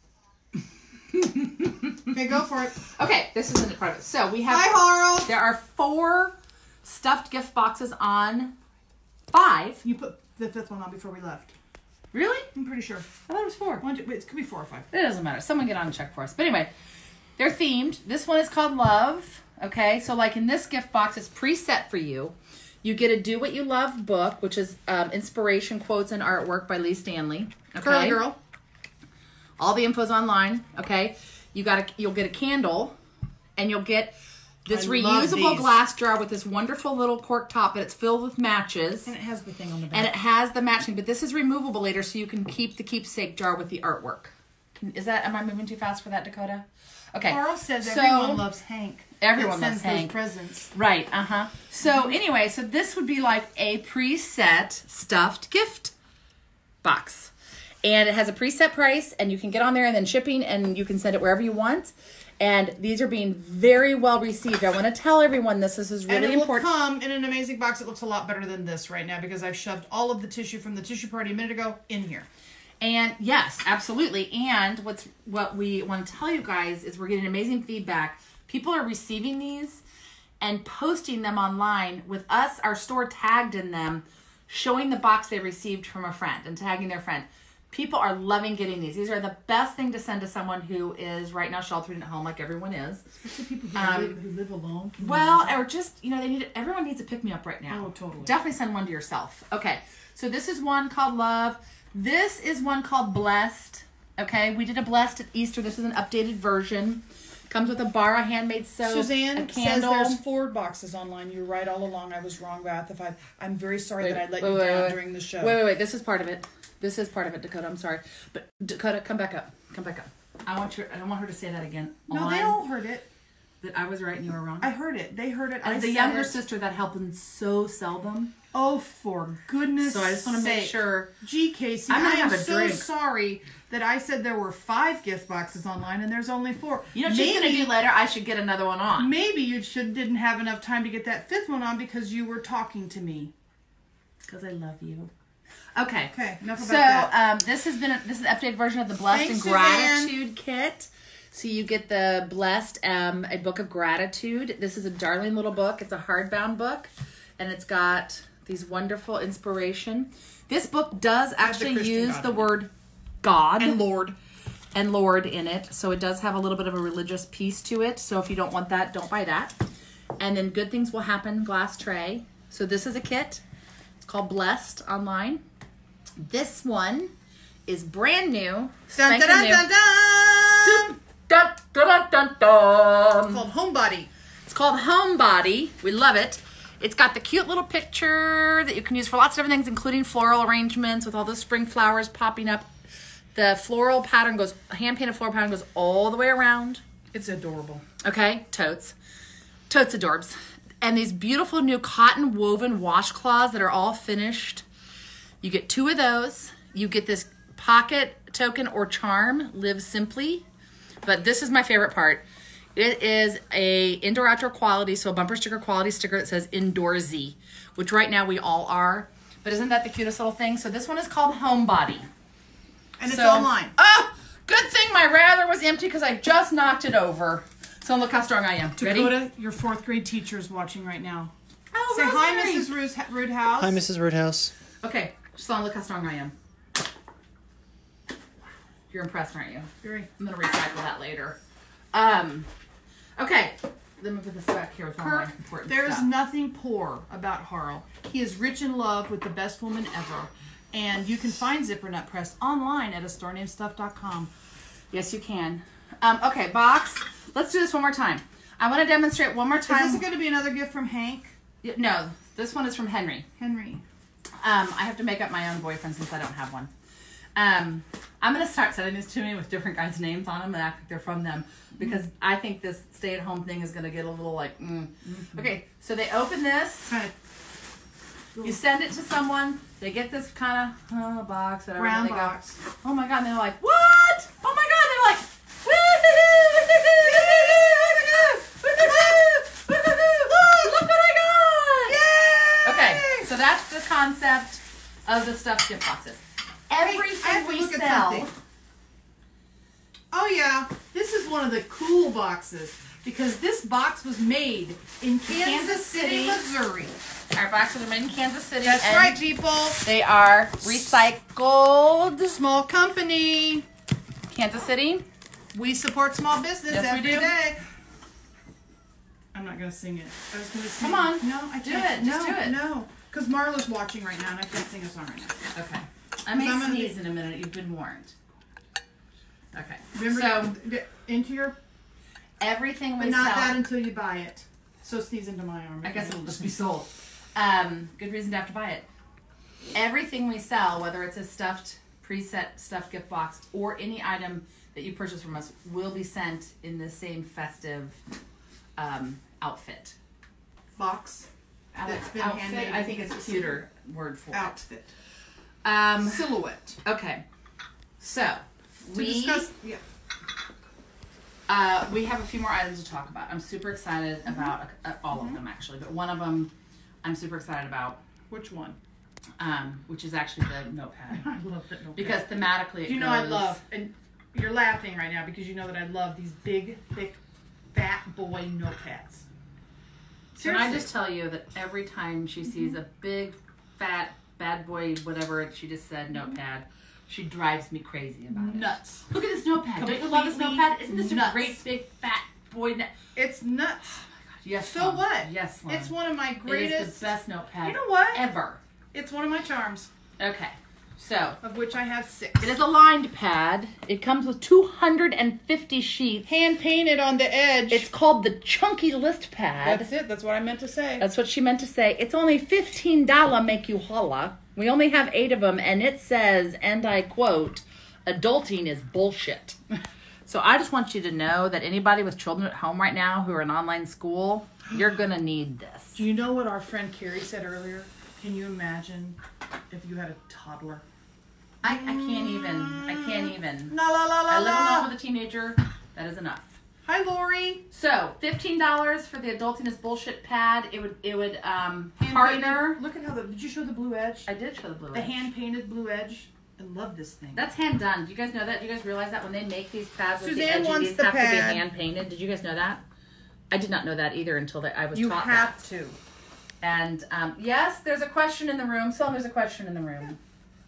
Okay, go for it. Okay, this is the part of it. So we have. Hi, Harl. There are 4 stuffed gift boxes on 5. You put the 5th one on before we left. Really? I'm pretty sure. I thought it was 4. It could be 4 or 5. It doesn't matter. Someone get on and check for us. But anyway, they're themed. This one is called Love. Okay, so like in this gift box, it's preset for you. You get a Do What You Love book, which is inspiration, quotes, and artwork by Lee Stanley. Okay. Curly girl. All the info's online. Okay. You'll get a candle, and you'll get this reusable glass jar with this wonderful little cork top, but it's filled with matches. And it has the thing on the back. And it has the matching, but this is removable later, so you can keep the keepsake jar with the artwork. Am I moving too fast for that, Dakota? Okay. Carl says everyone loves Hank. Everyone loves Hank. Those presents. Right, So anyway, so this would be like a preset stuffed gift box. And it has a preset price, and you can get on there and then shipping, and you can send it wherever you want. And these are being very well received. I want to tell everyone this is really important. And it important. will come in an amazing box. It looks a lot better than this right now because I've shoved all of the tissue from the tissue party a minute ago in here. And yes, absolutely. And what we want to tell you guys is we're getting amazing feedback. People are receiving these and posting them online with us, our store tagged in them, showing the box they received from a friend and tagging their friend. People are loving getting these. These are the best thing to send to someone who is right now sheltered at home, like everyone is. Especially people who live alone. Well, or just, everyone needs a pick-me-up right now. Oh, totally. Definitely send one to yourself. Okay, so this is one called Love. This is one called Blessed. Okay, we did a Blessed at Easter. This is an updated version. Comes with a bar of handmade soap, Suzanne a candle. says there's 4 boxes online. You're right all along. I was wrong about the 5. I'm very sorry that I let you down during the show. Wait. This is part of it. This is part of it, Dakota. I'm sorry. But Dakota, come back up. Come back up. I don't want her to say that again. No, they all heard it. That I was right and you were wrong? I heard it. They heard it. As the younger sister that helped them so sell them. Oh, for goodness sake. So I just want to make sure. Gee, Casey, I'm going to have a drink. So sorry that I said there were 5 gift boxes online and there's only 4. You know what she's going to do later? I should get another one on. Maybe you didn't have enough time to get that 5th one on because you were talking to me. Because I love you. Okay. Enough about that. This is an updated version of the Blessed and Gratitude kit. So you get the Blessed, a book of gratitude. This is a darling little book. It's a hardbound book, and it's got these wonderful inspiration. This book does actually use the word God and Lord in it. So it does have a little bit of a religious piece to it. So if you don't want that, don't buy that. And then Good Things Will Happen glass tray. So this is a kit. It's called Blessed online. This one is brand new. Dun, dun, dun, dun, dun. Dun, dun, dun, dun. It's called Homebody. It's called Homebody. We love it. It's got the cute little picture that you can use for lots of different things, including floral arrangements with all the spring flowers popping up. The floral pattern goes, hand-painted floral pattern goes all the way around. It's adorable. Okay, totes adorbs. And these beautiful new cotton woven washcloths that are all finished. You get 2 of those. You get this pocket token or charm, Live Simply. But this is my favorite part. It is a indoor-outdoor quality, so a bumper sticker quality sticker that says Indoorsy, which right now we all are. But isn't that the cutest little thing? So this one is called Homebody. And it's online. Oh, good thing my rather was empty because I just knocked it over. So look how strong I am. Dakota, ready? your 4th grade teacher is watching right now. Oh, say Rosemary. hi, Mrs. Roodhouse. Hi, Mrs. Roodhouse. Okay, Sloane, look how strong I am. You're impressed, aren't you? Very. I'm going to recycle that later. Okay. Let me put this back here with all my important There's stuff. nothing poor about Harl. He is rich in love with the best woman ever. And you can find Zipper Nut Press online at astorenamedstuff.com. Yes, you can. Okay, box. Let's do this one more time. I want to demonstrate one more time. Is this going to be another gift from Hank? No, this one is from Henry. Henry. I have to make up my own boyfriend since I don't have one. I'm going to start sending these to me with different guys' names on them and act like they're from them because I think this stay-at-home thing is going to get a little like, Okay, so they open this. You send it to someone. They get this kind of box, whatever. Brown they box. Go, oh my god! And they're like, what? Oh my god! They're like, look what I got! Yay! Okay, so that's the concept of the stuffed gift boxes. Everything we sell. Oh yeah, this is one of the cool boxes because this box was made in Kansas City, Missouri. Our boxes are made in Kansas City. That's right, people. They are recycled. Small company. Kansas City. We support small business every we do. day. I'm not gonna sing it. I was gonna sing. Come on. No, I do can't. it. Just do it. No, because Marla's watching right now, and I can't sing a song right now. Okay. I may sneeze in a minute. You've been warned. Okay. Remember, so into your. Everything we But not sell. that until you buy it. So sneeze into my arm. I guess it'll just be sold. Good reason to have to buy it. Everything we sell, whether it's a stuffed, preset stuffed gift box or any item that you purchase from us, will be sent in the same festive outfit. Box. That's been outfit. handmade. I think it's a cuter word for outfit. it. Silhouette. Okay. So we have a few more items to talk about. I'm super excited about all of them actually, but one of them I'm super excited about. Which one? Which is actually the notepad. I love that notepad. Because thematically it you know I love, and you're laughing right now because you know that I love these big, thick, fat boy notepads. Can I just tell you that every time she sees a big, fat, bad boy, whatever she just said, notepad, she drives me crazy about it. Nuts. Look at this notepad. Don't you love this notepad? Isn't this a great, big, fat boy? It's nuts. Oh my God. Yes. So what? Yes, Sloane. It's one of my greatest. It is the best notepad. You know what? Ever. It's one of my charms. Okay. So. Of which I have 6. It is a lined pad. It comes with 250 sheets. Hand painted on the edge. It's called the Chunky List Pad. That's it. That's what I meant to say. That's what she meant to say. It's only $15 make you holla. We only have 8 of them, and it says, and I quote, adulting is bullshit. So I just want you to know that anybody with children at home right now who are in online school, you're going to need this. Do you know what our friend Carrie said earlier? Can you imagine if you had a toddler? I can't even. La la la la. I live alone with a teenager. That is enough. Hi, Lori. So $15 for the Adulting is Bullshit pad. It would partner. Look at how did you show the blue edge? I did show the blue edge. The hand painted blue edge. I love this thing. That's hand done. Do you guys know that? Do you guys realize that when they make these pads with Suzanne the edge, these the have pad. to be hand painted? Did you guys know that? I did not know that either until I was you taught have that. to. And yes, there's a question in the room. So there's a question in the room.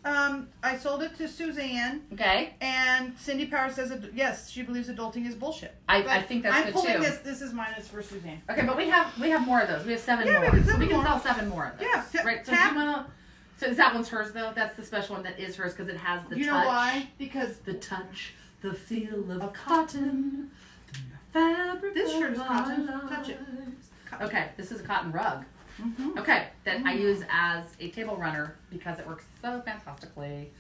I sold it to Suzanne. Okay. And Cindy Power says, yes, she believes adulting is bullshit. I think that's good too. I'm pulling this is mine, it's for Suzanne. Okay, but we have more of those. We have 7 Yeah, more. we have So we 7 can more. sell 7 more of those. Yeah. Right. So do you wanna, so that one's hers though? That's the special one that is hers because it has the touch. You know why? Because the touch, the feel of cotton, the fabric. This shirt is of cotton. our Touch it. lives. Cotton. Okay, this is a cotton rug. Mm-hmm. Okay, that I use as a table runner because it works so fantastically.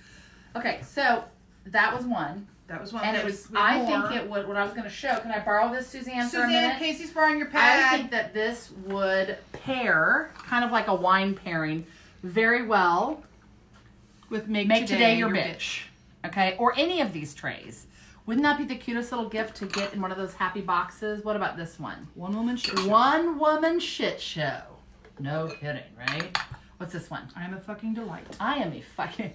Okay, so that was one. That was one. And it was, I think it would, what I was going to show, can I borrow this, Suzanne, for a minute? Casey's borrowing your pad. I think that this would pair, kind of like a wine pairing, very well with Make Today Your Bitch. Okay, or any of these trays. Wouldn't that be the cutest little gift to get in one of those happy boxes? What about this one? One woman shit show. One woman shit show. No kidding, right? What's this one? I am a fucking delight. I am a fucking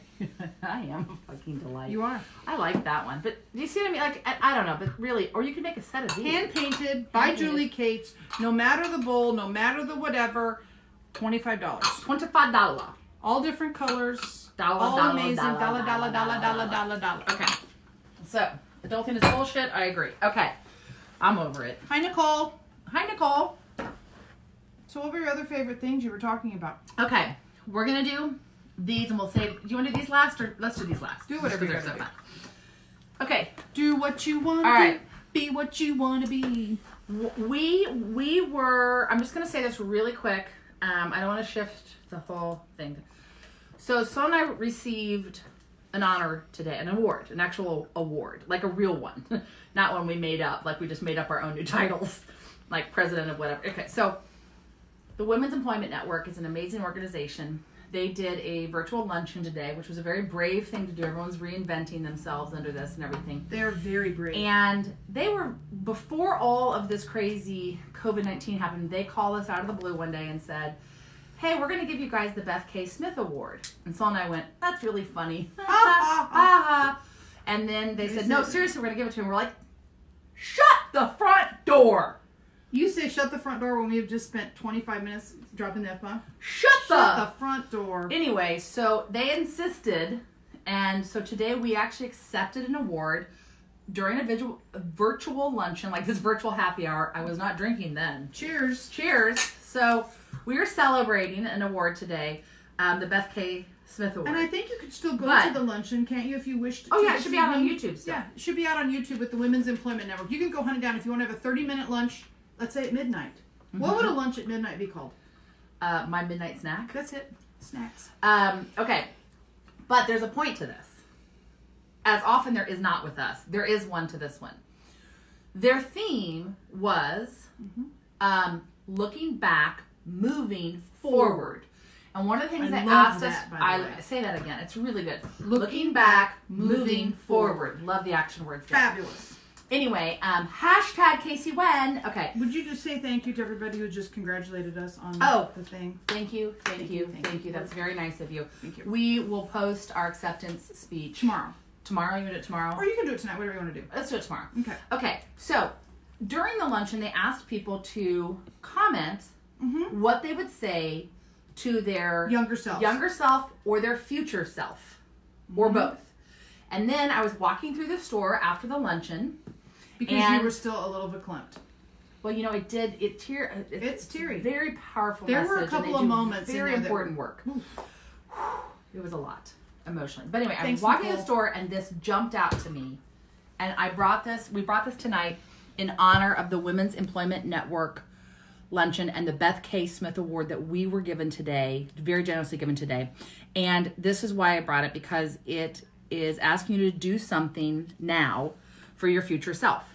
delight. You are. I like that one. But do you see what I mean? Like, I don't know, but really, or you could make a set of these. Hand painted by Julie Cates. No matter the bowl, no matter the whatever. $25. $25. All different colors. All amazing. Dollar. Okay. So, adulting is bullshit. I agree. Okay. I'm over it. Hi, Nicole. Hi, Nicole. So what were your other favorite things you were talking about? Okay. We're going to do these and we'll save. Do you want to do these last or let's do these last? Do whatever you're so going to fun. Okay. Do what you want to All right. Be what you want to be. We were, I'm just going to say this really quick. I don't want to shift the whole thing. So Sloane and I received an honor today, an award, an actual award, like a real one. Not one we made up, like we just made up our own new titles, like president of whatever. Okay, so the Women's Employment Network is an amazing organization. They did a virtual luncheon today, which was a very brave thing to do. Everyone's reinventing themselves under this and everything. They're very brave. And they were, before all of this crazy COVID-19 happened, they called us out of the blue one day and said, hey, we're going to give you guys the Beth K. Smith Award. And Sloane and I went, that's really funny. And then they said, no, seriously, we're going to give it to him. We're like, shut the front door. You say shut the front door when we have just spent 25 minutes dropping the F-bomb? Shut the front door. Anyway, so they insisted, and so today we actually accepted an award during a virtual luncheon, like this virtual happy hour. I was not drinking then. Cheers. Cheers. So we are celebrating an award today, the Beth K. Smith Award. And I think you could still go to the luncheon, can't you, if you wish to? Oh, yeah, it should be out on YouTube still. Yeah, it should be out on YouTube with the Women's Employment Network. You can go hunt it down if you want to have a 30-minute lunch, let's say at midnight. Mm-hmm. What would a lunch at midnight be called? My midnight snack. That's it. Snacks. Okay. But there's a point to this. As often there is not with us. There is one to this one. Their theme was looking back, moving forward. And one of the things they asked us, I say that again, it's really good. Looking back, moving forward. Love the action words there. Fabulous. Anyway, hashtag Casey Wen. Okay. Would you just say thank you to everybody who just congratulated us on the thing? Thank you. That's very nice of you. Thank you. We will post our acceptance speech tomorrow. Tomorrow? You do it tomorrow? Or you can do it tonight, whatever you want to do. Let's do it tomorrow. Okay. Okay, so during the luncheon, they asked people to comment what they would say to their younger self or their future self, or both. And then I was walking through the store after the luncheon. Because you were still a little verklempt. Well, you know, it's teary. Very powerful there message. There were a couple of moments very in there important work. It was a lot emotionally. But anyway, I was walking in the store and this jumped out to me. And we brought this tonight in honor of the Women's Employment Network luncheon and the Beth K. Smith Award that we were given today, very generously given today. And this is why I brought it, because it is asking you to do something now for your future self.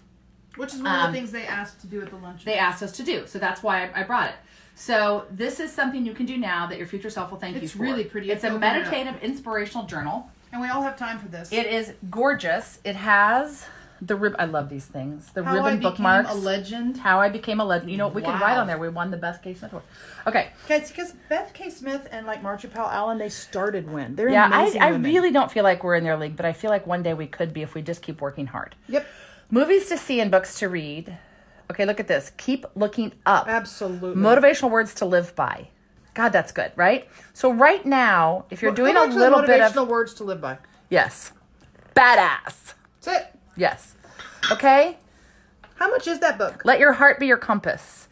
Which is one of the things they asked to do at the luncheon. They asked us to do. So that's why I brought it. So this is something you can do now that your future self will thank you for. It's really pretty. It's a meditative, inspirational journal. And we all have time for this. It is gorgeous. It has the ribbon. I love these things. The ribbon bookmarks. How I Became a Legend. How I Became a Legend. You know what? We can write on there. We won the Beth K. Smith Award. Okay. Okay, because Beth K. Smith and like Marcia Powell Allen, they started when? They're amazing I really don't feel like we're in their league, but I feel like one day we could be if we just keep working hard. Yep. Movies to see and books to read. Okay, look at this. Keep looking up. Absolutely. Motivational words to live by. God, that's good, right? So right now, if you're doing a little bit of... Motivational words to live by. Yes. Badass. That's it. Yes. Okay? How much is that book? Let your heart be your compass.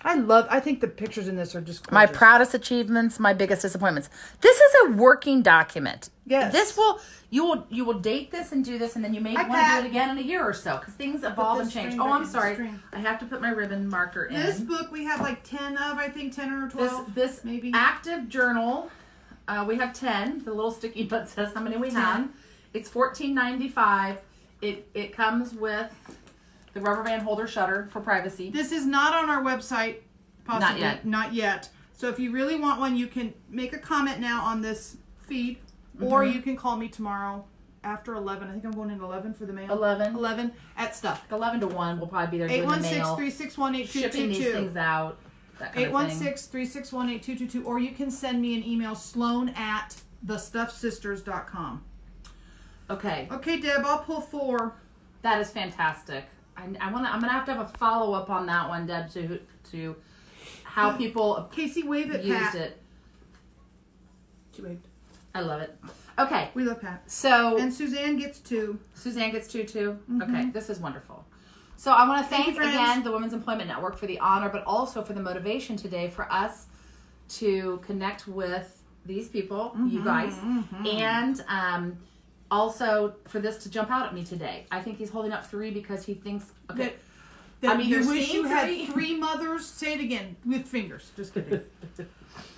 I think the pictures in this are just gorgeous. My proudest achievements, my biggest disappointments. This is a working document. Yes. You will date this and do this, and then you may want to do it again in a year or so, because things evolve and change. Oh, I'm sorry. I have to put my ribbon marker in. This book we have like 10 of, I think 10 or 12. This maybe. Active journal, we have 10. The little sticky note says how many we have. It's $14.95. It comes with the rubber band holder shutter for privacy. This is not on our website, possibly. Not yet. So if you really want one, you can make a comment now on this feed, or you can call me tomorrow after 11. I think I'm going in 11 for the mail. 11 at stuff. 11 to 1 will probably be there doing the mail. 816-361-8222. Shipping these things out. 816-361-8222. Or you can send me an email, sloane@thestuffsisters.com. Okay. Okay, Deb, I'll pull 4. That is fantastic. I'm gonna have to have a follow up on that one, Deb, to how people Casey, wave at used Pat. it. She waved. I love it. Okay. We love Pat. So and Suzanne gets 2. Suzanne gets 2 too. Okay, this is wonderful. So I want to thank again the Women's Employment Network for the honor, but also for the motivation today for us to connect with these people, you guys, and also for this to jump out at me today. I think he's holding up 3 because he thinks, okay. I mean, you wish you had 3 mothers. Say it again with fingers. Just kidding.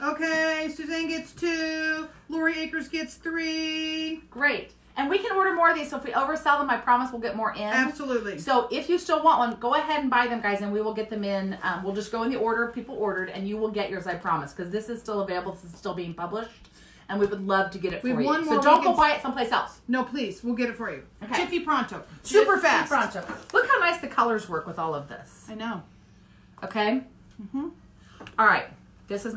Okay, Suzanne gets 2. Lori Akers gets 3. Great. And we can order more of these, so if we oversell them, I promise we'll get more in. Absolutely. So if you still want one, go ahead and buy them, guys, and we will get them in. We'll just go in the order people ordered, and you will get yours, I promise, because this is still available. This is still being published, and we would love to get it for you. So don't go buy it someplace else. No, please. We'll get it for you. Okay. Jiffy pronto. Super fast. Pronto. Look how nice the colors work with all of this. I know. Okay? Mm-hmm. All right. This is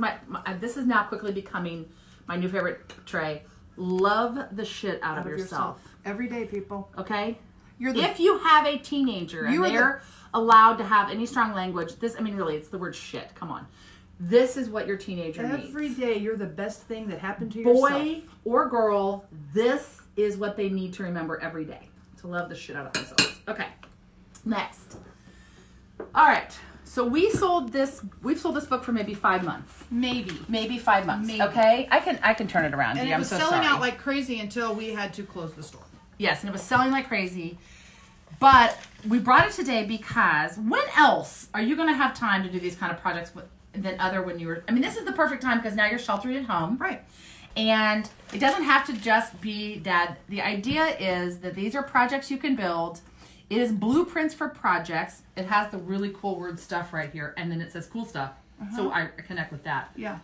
this is now quickly becoming my new favorite tray. Love the shit out of yourself. Every day, people. Okay? If you have a teenager and they're allowed to have any strong language, I mean, really, it's the word shit. Come on. This is what your teenager needs. Every day, you're the best thing that happened to yourself. Boy or girl, this is what they need to remember every day. To love the shit out of themselves. Okay. Next. All right. So we've sold this book for maybe 5 months. Maybe 5 months. Maybe. Okay? I can turn it around. And it was selling out like crazy until we had to close the store. Yes, and it was selling like crazy. But we brought it today because when else are you going to have time to do these kind of projects than other when you were... I mean, this is the perfect time because now you're sheltering at home. Right. And it doesn't have to just be Dad. The idea is that these are projects you can build. It is blueprints for projects. It has the really cool word stuff right here. And then it says cool stuff. So I connect with that. Yeah.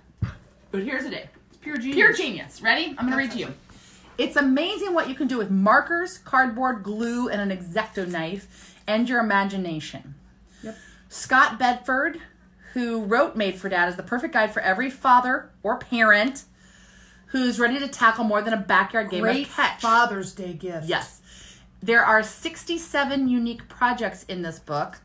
But here's the day. It's pure genius. Pure genius. Ready? I'm going to read to you. It's amazing what you can do with markers, cardboard, glue, and an X-Acto knife, and your imagination. Yep. Scott Bedford, who wrote Made for Dad, is the perfect guide for every father or parent who's ready to tackle more than a backyard game of catch. Father's Day gift. Yes. There are 67 unique projects in this book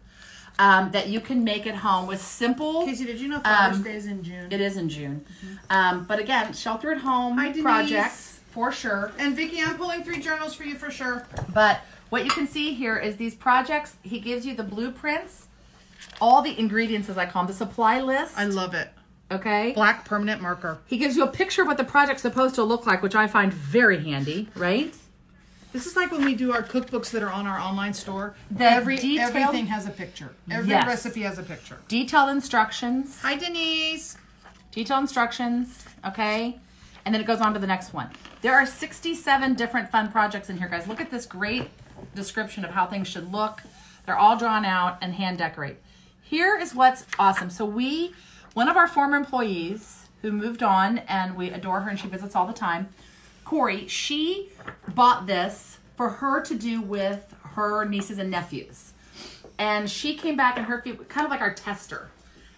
that you can make at home with simple... Casey, did you know Father's Day is in June? It is in June. But again, shelter at home projects for sure. And Vicki, I'm pulling 3 journals for you for sure. But what you can see here is these projects. He gives you the blueprints, all the ingredients, as I call them, the supply list. I love it. Okay. Black permanent marker. He gives you a picture of what the project's supposed to look like, which I find very handy, right? This is like when we do our cookbooks that are on our online store. Everything has a picture. Every recipe has a picture. Detailed instructions. Hi, Denise. Detailed instructions, okay? And then it goes on to the next one. There are 67 different fun projects in here, guys. Look at this great description of how things should look. They're all drawn out and hand decorate. Here is what's awesome. So one of our former employees who moved on, and we adore her and she visits all the time, Corey, she bought this for her to do with her nieces and nephews. And she came back and kind of like our tester.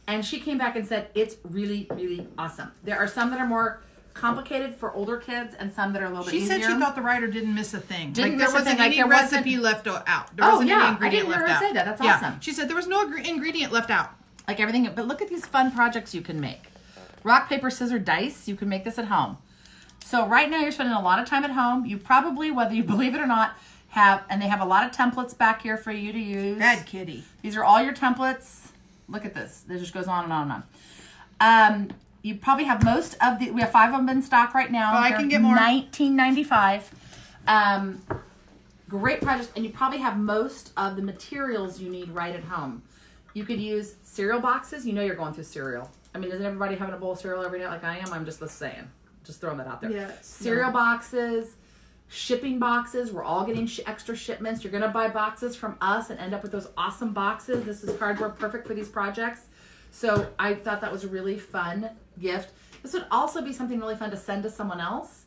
And she came back and said, it's really, really awesome. There are some that are more complicated for older kids and some that are a little bit easier. She said she thought the writer didn't miss a thing. There wasn't any recipe left out. There wasn't any ingredient left out. I didn't hear her say that. That's awesome. She said there was no ingredient left out. Like everything. But look at these fun projects you can make. Rock, paper, scissors, dice. You can make this at home. So right now you're spending a lot of time at home. You probably, whether you believe it or not, and they have a lot of templates back here for you to use. Bad kitty. These are all your templates. Look at this. It just goes on and on and on. You probably have most of we have 5 of them in stock right now. Oh, I can get more. $19.95. Great project. And you probably have most of the materials you need right at home. You could use cereal boxes. You know you're going through cereal. I mean, isn't everybody having a bowl of cereal every day like I am? I'm just saying. Just throwing that out there. Yes. Cereal boxes, shipping boxes. We're all getting extra shipments. You're going to buy boxes from us and end up with those awesome boxes. This is cardboard perfect for these projects. So I thought that was a really fun gift. This would also be something really fun to send to someone else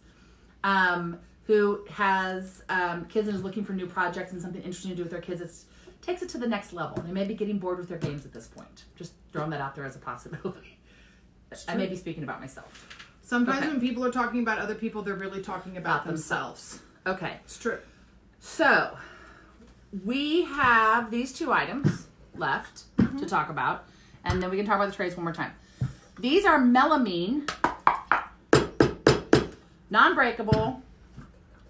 who has kids and is looking for new projects and something interesting to do with their kids. It takes it to the next level. They may be getting bored with their games at this point. Just throwing that out there as a possibility. I may be speaking about myself. Sometimes when people are talking about other people, they're really talking about themselves. Okay. It's true. So, we have these 2 items left to talk about, and then we can talk about the trays one more time. These are melamine, non-breakable,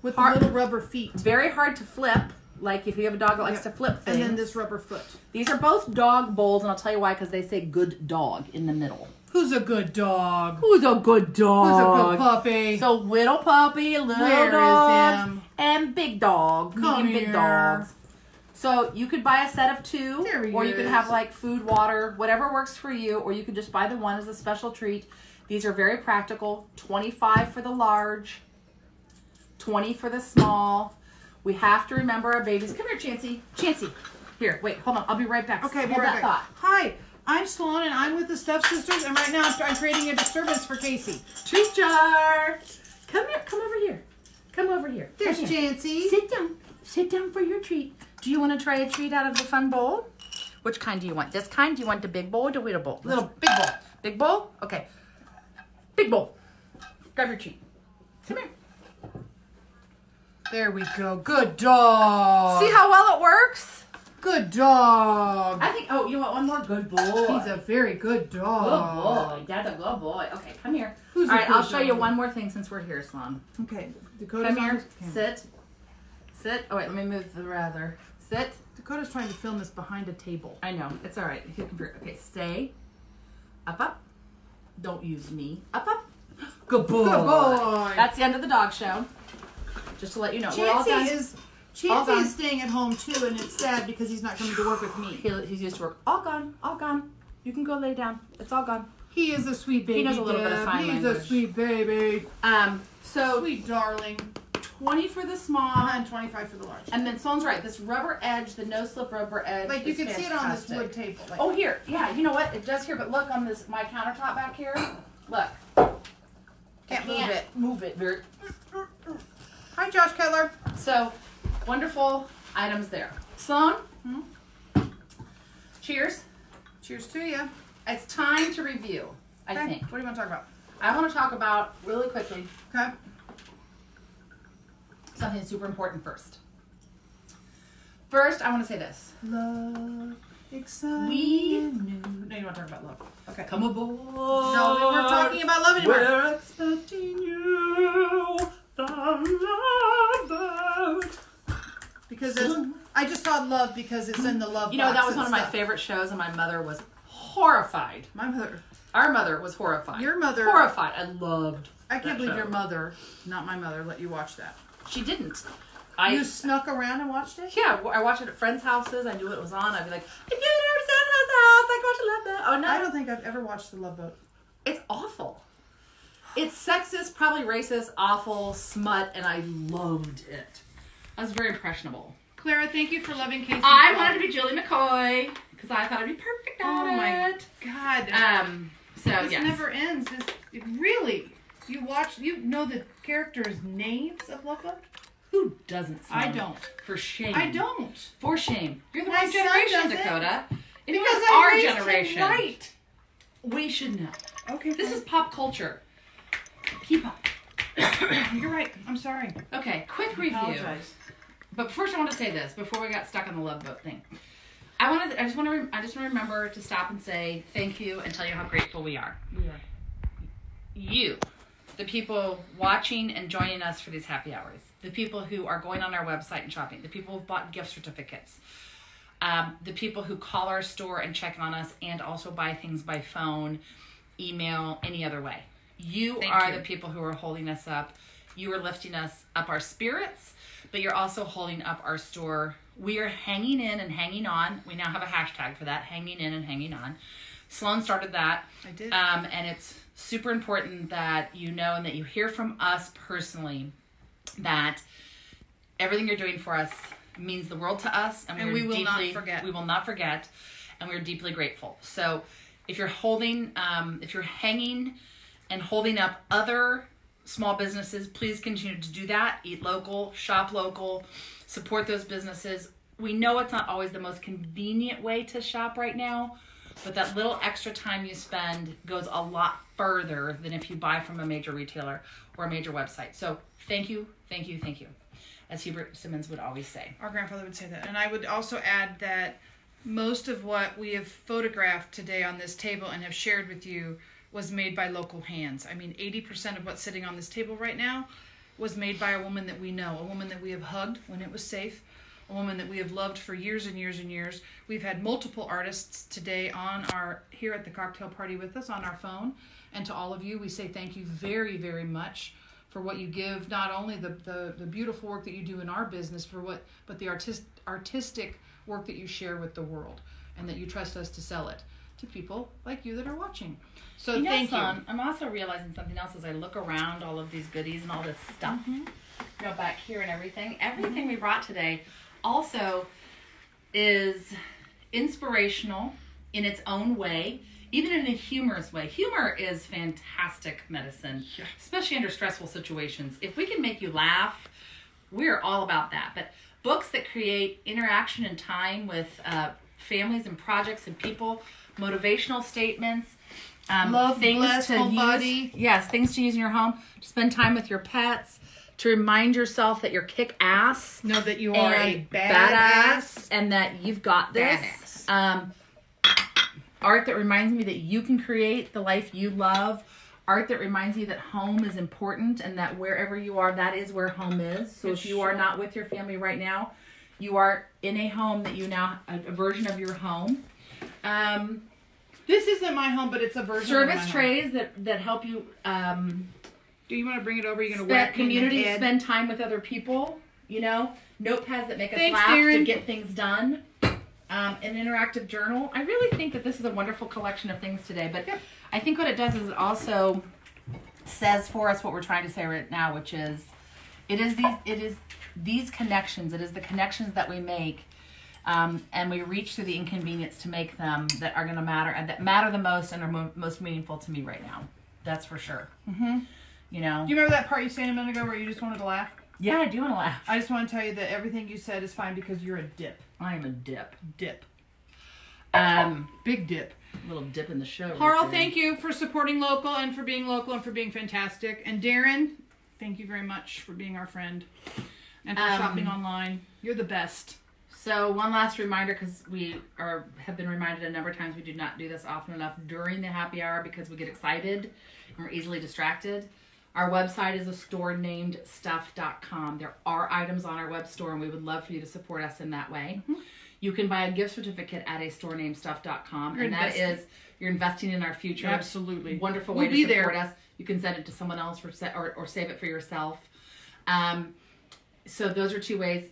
with the little rubber feet. Very hard to flip, like if you have a dog that likes to flip things. And then this rubber foot. These are both dog bowls, and I'll tell you why, because they say good dog in the middle. Who's a good dog? Who's a good dog? Who's a good puppy? So little puppy, little dog, and big dog. Come big here. Dogs. So you could buy a set of 2, or you could have like food, water, whatever works for you, or you could just buy the one as a special treat. These are very practical. $25 for the large, 20 for the small. We have to remember our babies. Come here, Chancey. Chancey. Here, wait, hold on. I'll be right back. Okay, be Hold right that back. thought. Hi, I'm Sloane, and I'm with the Stuff Sisters, and right now I'm creating a disturbance for Casey. Treat jar. Come here. Come over here. Come over here. There's Come here. Chancey. Sit down. Sit down for your treat. Do you want to try a treat out of the fun bowl? Which kind do you want? This kind? Do you want the big bowl or the little bowl? Little big bowl. Big bowl? Okay. Big bowl. Grab your treat. Come here. There we go. Good dog. See how well it works? Good dog. I think, oh, you want one more? Good boy. He's a very good dog. Good boy. That's a good boy. Okay, come here. Who's All a right, good I'll show you dog? one more thing since we're here, Sloane. Okay, Dakota's Come here. on his camera. Sit. Sit. Oh, wait, let me move the rather. Sit. Dakota's trying to film this behind a table. I know. It's all right. Okay, stay. Up, up. Don't use me. Up, up. Good boy. Good boy. That's the end of the dog show. Just to let you know. We're all done. Chancey is staying at home too, and it's sad because he's not coming to work with me. He's used to work. All gone. All gone. You can go lay down. It's all gone. He is a sweet baby. He knows a little bit of sign He's language. a sweet baby. So Sweet darling. 20 for the small. And 25 for the large. And then Sloane's right. This rubber edge, the no-slip rubber edge. Like you is can see it on this fantastic. wood table. Like, Oh, here. Yeah, you know what? It does here, but look on this my countertop back here. Look. can't move it. Move it. Very. Hi, Josh Kettler. So, wonderful items there. Sloane, cheers. Cheers to you. It's time to review, I think. What do you want to talk about? I want to talk about, really quickly, Okay. something super important first. First, I want to say this. Love, exciting. No, you want to talk about love. Okay. Come aboard. No, we weren't talking about love anymore. We're expecting you, the love boat. Because I just saw love because it's in the love. You know, that box was and one of my stuff. favorite shows, and my mother was horrified. My mother. Our mother was horrified. Your mother. Horrified. I loved I can't that believe show. your mother, not my mother, let you watch that. She didn't. You snuck around and watched it? Yeah, I watched it at friends' houses. I knew it was on. I'd be like, I get it over to Santa's house. I watch Love Boat. Oh, no. I don't think I've ever watched The Love Boat. It's awful. It's sexist, probably racist, awful, smut, and I loved it. I was very impressionable. Clara, thank you for loving Casey. I wanted to be Julie McCoy because I thought I'd be perfect at Oh it. my God. So, This yes. never ends. Really? You know the characters' names of Love Boat? Who doesn't? I Sloane? don't. For shame. I don't. For shame. You're the My wrong son generation, doesn't. Dakota. It Because was I our raised him generation. right. We should know. Okay. This is pop culture. Keep up. You're right. I'm sorry. Okay, quick I review. apologize. But first, I want to say this before we got stuck on the Love Boat thing. I just want to remember to stop and say thank you and tell you how grateful we are. Yeah. You, the people watching and joining us for these happy hours, the people who are going on our website and shopping, the people who've bought gift certificates, the people who call our store and check on us and also buy things by phone, email, any other way. You are the people who are holding us up. You are lifting us up our spirits, but you're also holding up our store. We are hanging in and hanging on. We now have a hashtag for that, hanging in and hanging on. Sloane started that. I did. And it's super important that you know and that you hear from us personally that everything you're doing for us means the world to us. And we will not forget. We will not forget. And we're deeply grateful. So if you're holding, if you're hanging and holding up other small businesses, please continue to do that. Eat local, shop local, support those businesses. We know it's not always the most convenient way to shop right now, but that little extra time you spend goes a lot further than if you buy from a major retailer or a major website. So thank you, thank you, thank you, as Hubert Simmons would always say. Our grandfather would say that. And I would also add that most of what we have photographed today on this table and have shared with you was made by local hands. I mean, 80% of what's sitting on this table right now was made by a woman that we know, a woman that we have hugged when it was safe, a woman that we have loved for years and years and years. We've had multiple artists today here at the cocktail party with us on our phone. And to all of you, we say thank you very, very much for what you give, not only the beautiful work that you do in our business, but the artistic work that you share with the world, and that you trust us to sell it to people like you that are watching. So thank you. I'm also realizing something else as I look around all of these goodies and all this stuff. go back here and everything. Everything we brought today also is inspirational in its own way, even in a humorous way. Humor is fantastic medicine, especially under stressful situations. If we can make you laugh, we're all about that. But books that create interaction and time with families and projects and people, motivational statements, Love, things bless, to whole use. body. Yes, things to use in your home, to spend time with your pets, to remind yourself that you're kick-ass. Know that you are a and badass. and that you've got this. Art that reminds me that you can create the life you love. Art that reminds you that home is important and that wherever you are, that is where home is. So if you are not with your family right now, you are in a home that you now, a version of your home. This isn't my home, but it's a version of my Service home. trays that help you Do you want to bring it over? You're going to spend wet community, spend time with other people, you know, notepads that make us Thanks, laugh Darren. to get things done, an interactive journal. I really think that this is a wonderful collection of things today, but I think what it does is it also says for us what we're trying to say right now, which is it is these connections, it is the connections that we make, and we reach through the inconvenience to make them that are going to matter and that matter the most and are most meaningful to me right now. That's for sure. Mm-hmm. You know. Do you remember that part you said a minute ago where you just wanted to laugh? Yeah, I do want to laugh. I just want to tell you that everything you said is fine because you're a dip. I am a dip. Dip. Big dip. Little dip in the show. Carl, thank you for supporting local and for being fantastic. And Darren, thank you very much for being our friend and for shopping online. You're the best. So one last reminder, because we have been reminded a number of times, we do not do this often enough during the happy hour because we get excited and we're easily distracted. Our website is a store named stuff.com. There are items on our web store, and we would love for you to support us in that way. Mm-hmm. You can buy a gift certificate at a store named stuff.com, and that is you're investing in our future. Absolutely. Wonderful way to support us. You can send it to someone else or save it for yourself. So those are two ways.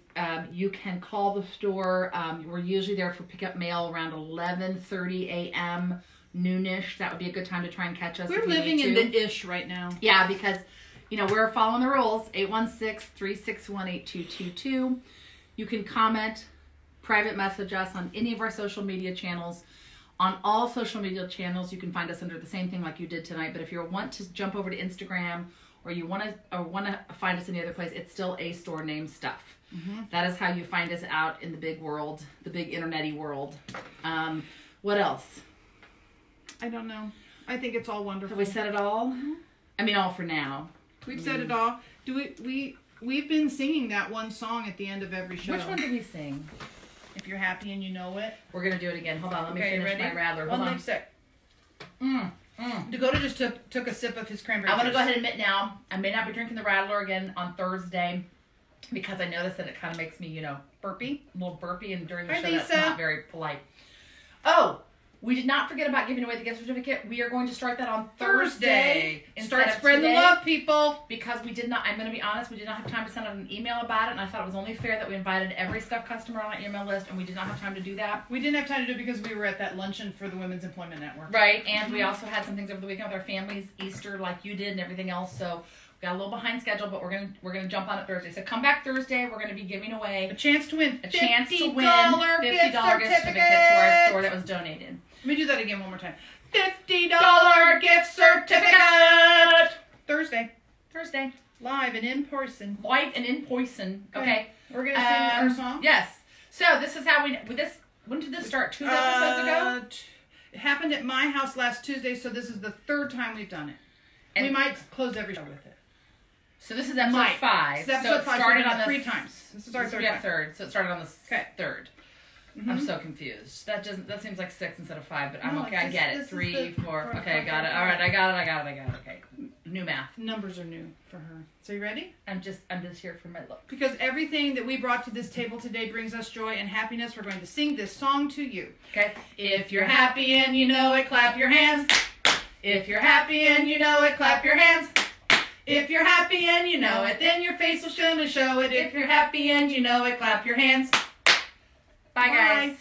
You can call the store. We're usually there for pickup mail around 11:30 a.m., noonish. That would be a good time to try and catch us. We're living in the ish right now. Yeah, because, you know, we're following the rules. 816-361-8222. You can comment, private message us on any of our social media channels. On all social media channels, you can find us under the same thing like you did tonight. But if you want to jump over to Instagram or you want to find us any other place, it's still a store named Stuff. Mm-hmm. That is how you find us out in the big world, the big internet-y world. What else? I don't know. I think it's all wonderful. Have we said it all? Mm-hmm. I mean, all for now. We've said it all. We've been singing that one song at the end of every show. Which one did we sing? If you're happy and you know it. We're going to do it again. Hold on. Let me finish my Rattler. Hold on. Sec. Dakota just took a sip of his cranberry I want to juice. go ahead and admit now, I may not be drinking the Rattler again on Thursday because I noticed that it kind of makes me, you know, burpy. A little burpy, and during the show that's not very polite. Oh! We did not forget about giving away the gift certificate. We are going to start that on Thursday. Start spreading the love, people. Because we did not, I'm going to be honest, we did not have time to send out an email about it, and I thought it was only fair that we invited every Stuff customer on our email list, and we did not have time to do that. We didn't have time to do it because we were at that luncheon for the Women's Employment Network. Right, and we also had some things over the weekend with our families, Easter like you did and everything else, so we got a little behind schedule, but we're gonna jump on it Thursday. So come back Thursday, we're going to be giving away a chance to win a $50 gift certificate to our store that was donated. Let me do that again one more time. $50 gift certificate! Thursday. Live and in person. Okay. We're going to sing our song? Yes. So this is how when did this start? 2 episodes ago? It happened at my house last Tuesday, so this is the third time we've done it. And we might close every show with it. So this is episode 5. It's episode 5. Started on the 3 times. This is our third. So it started on the 3rd. Mm-hmm. I'm so confused. That seems like 6 instead of 5, but I'm okay. I get it. 3, 4. Okay, I got it. All right, I got it. Okay, new math. Numbers are new for her. So you ready? I'm just here for my look. Because everything that we brought to this table today brings us joy and happiness. We're going to sing this song to you. Okay. If you're happy and you know it, clap your hands. If you're happy and you know it, clap your hands. If you're happy and you know it, then your face will show it. If you're happy and you know it, clap your hands. Bye, guys.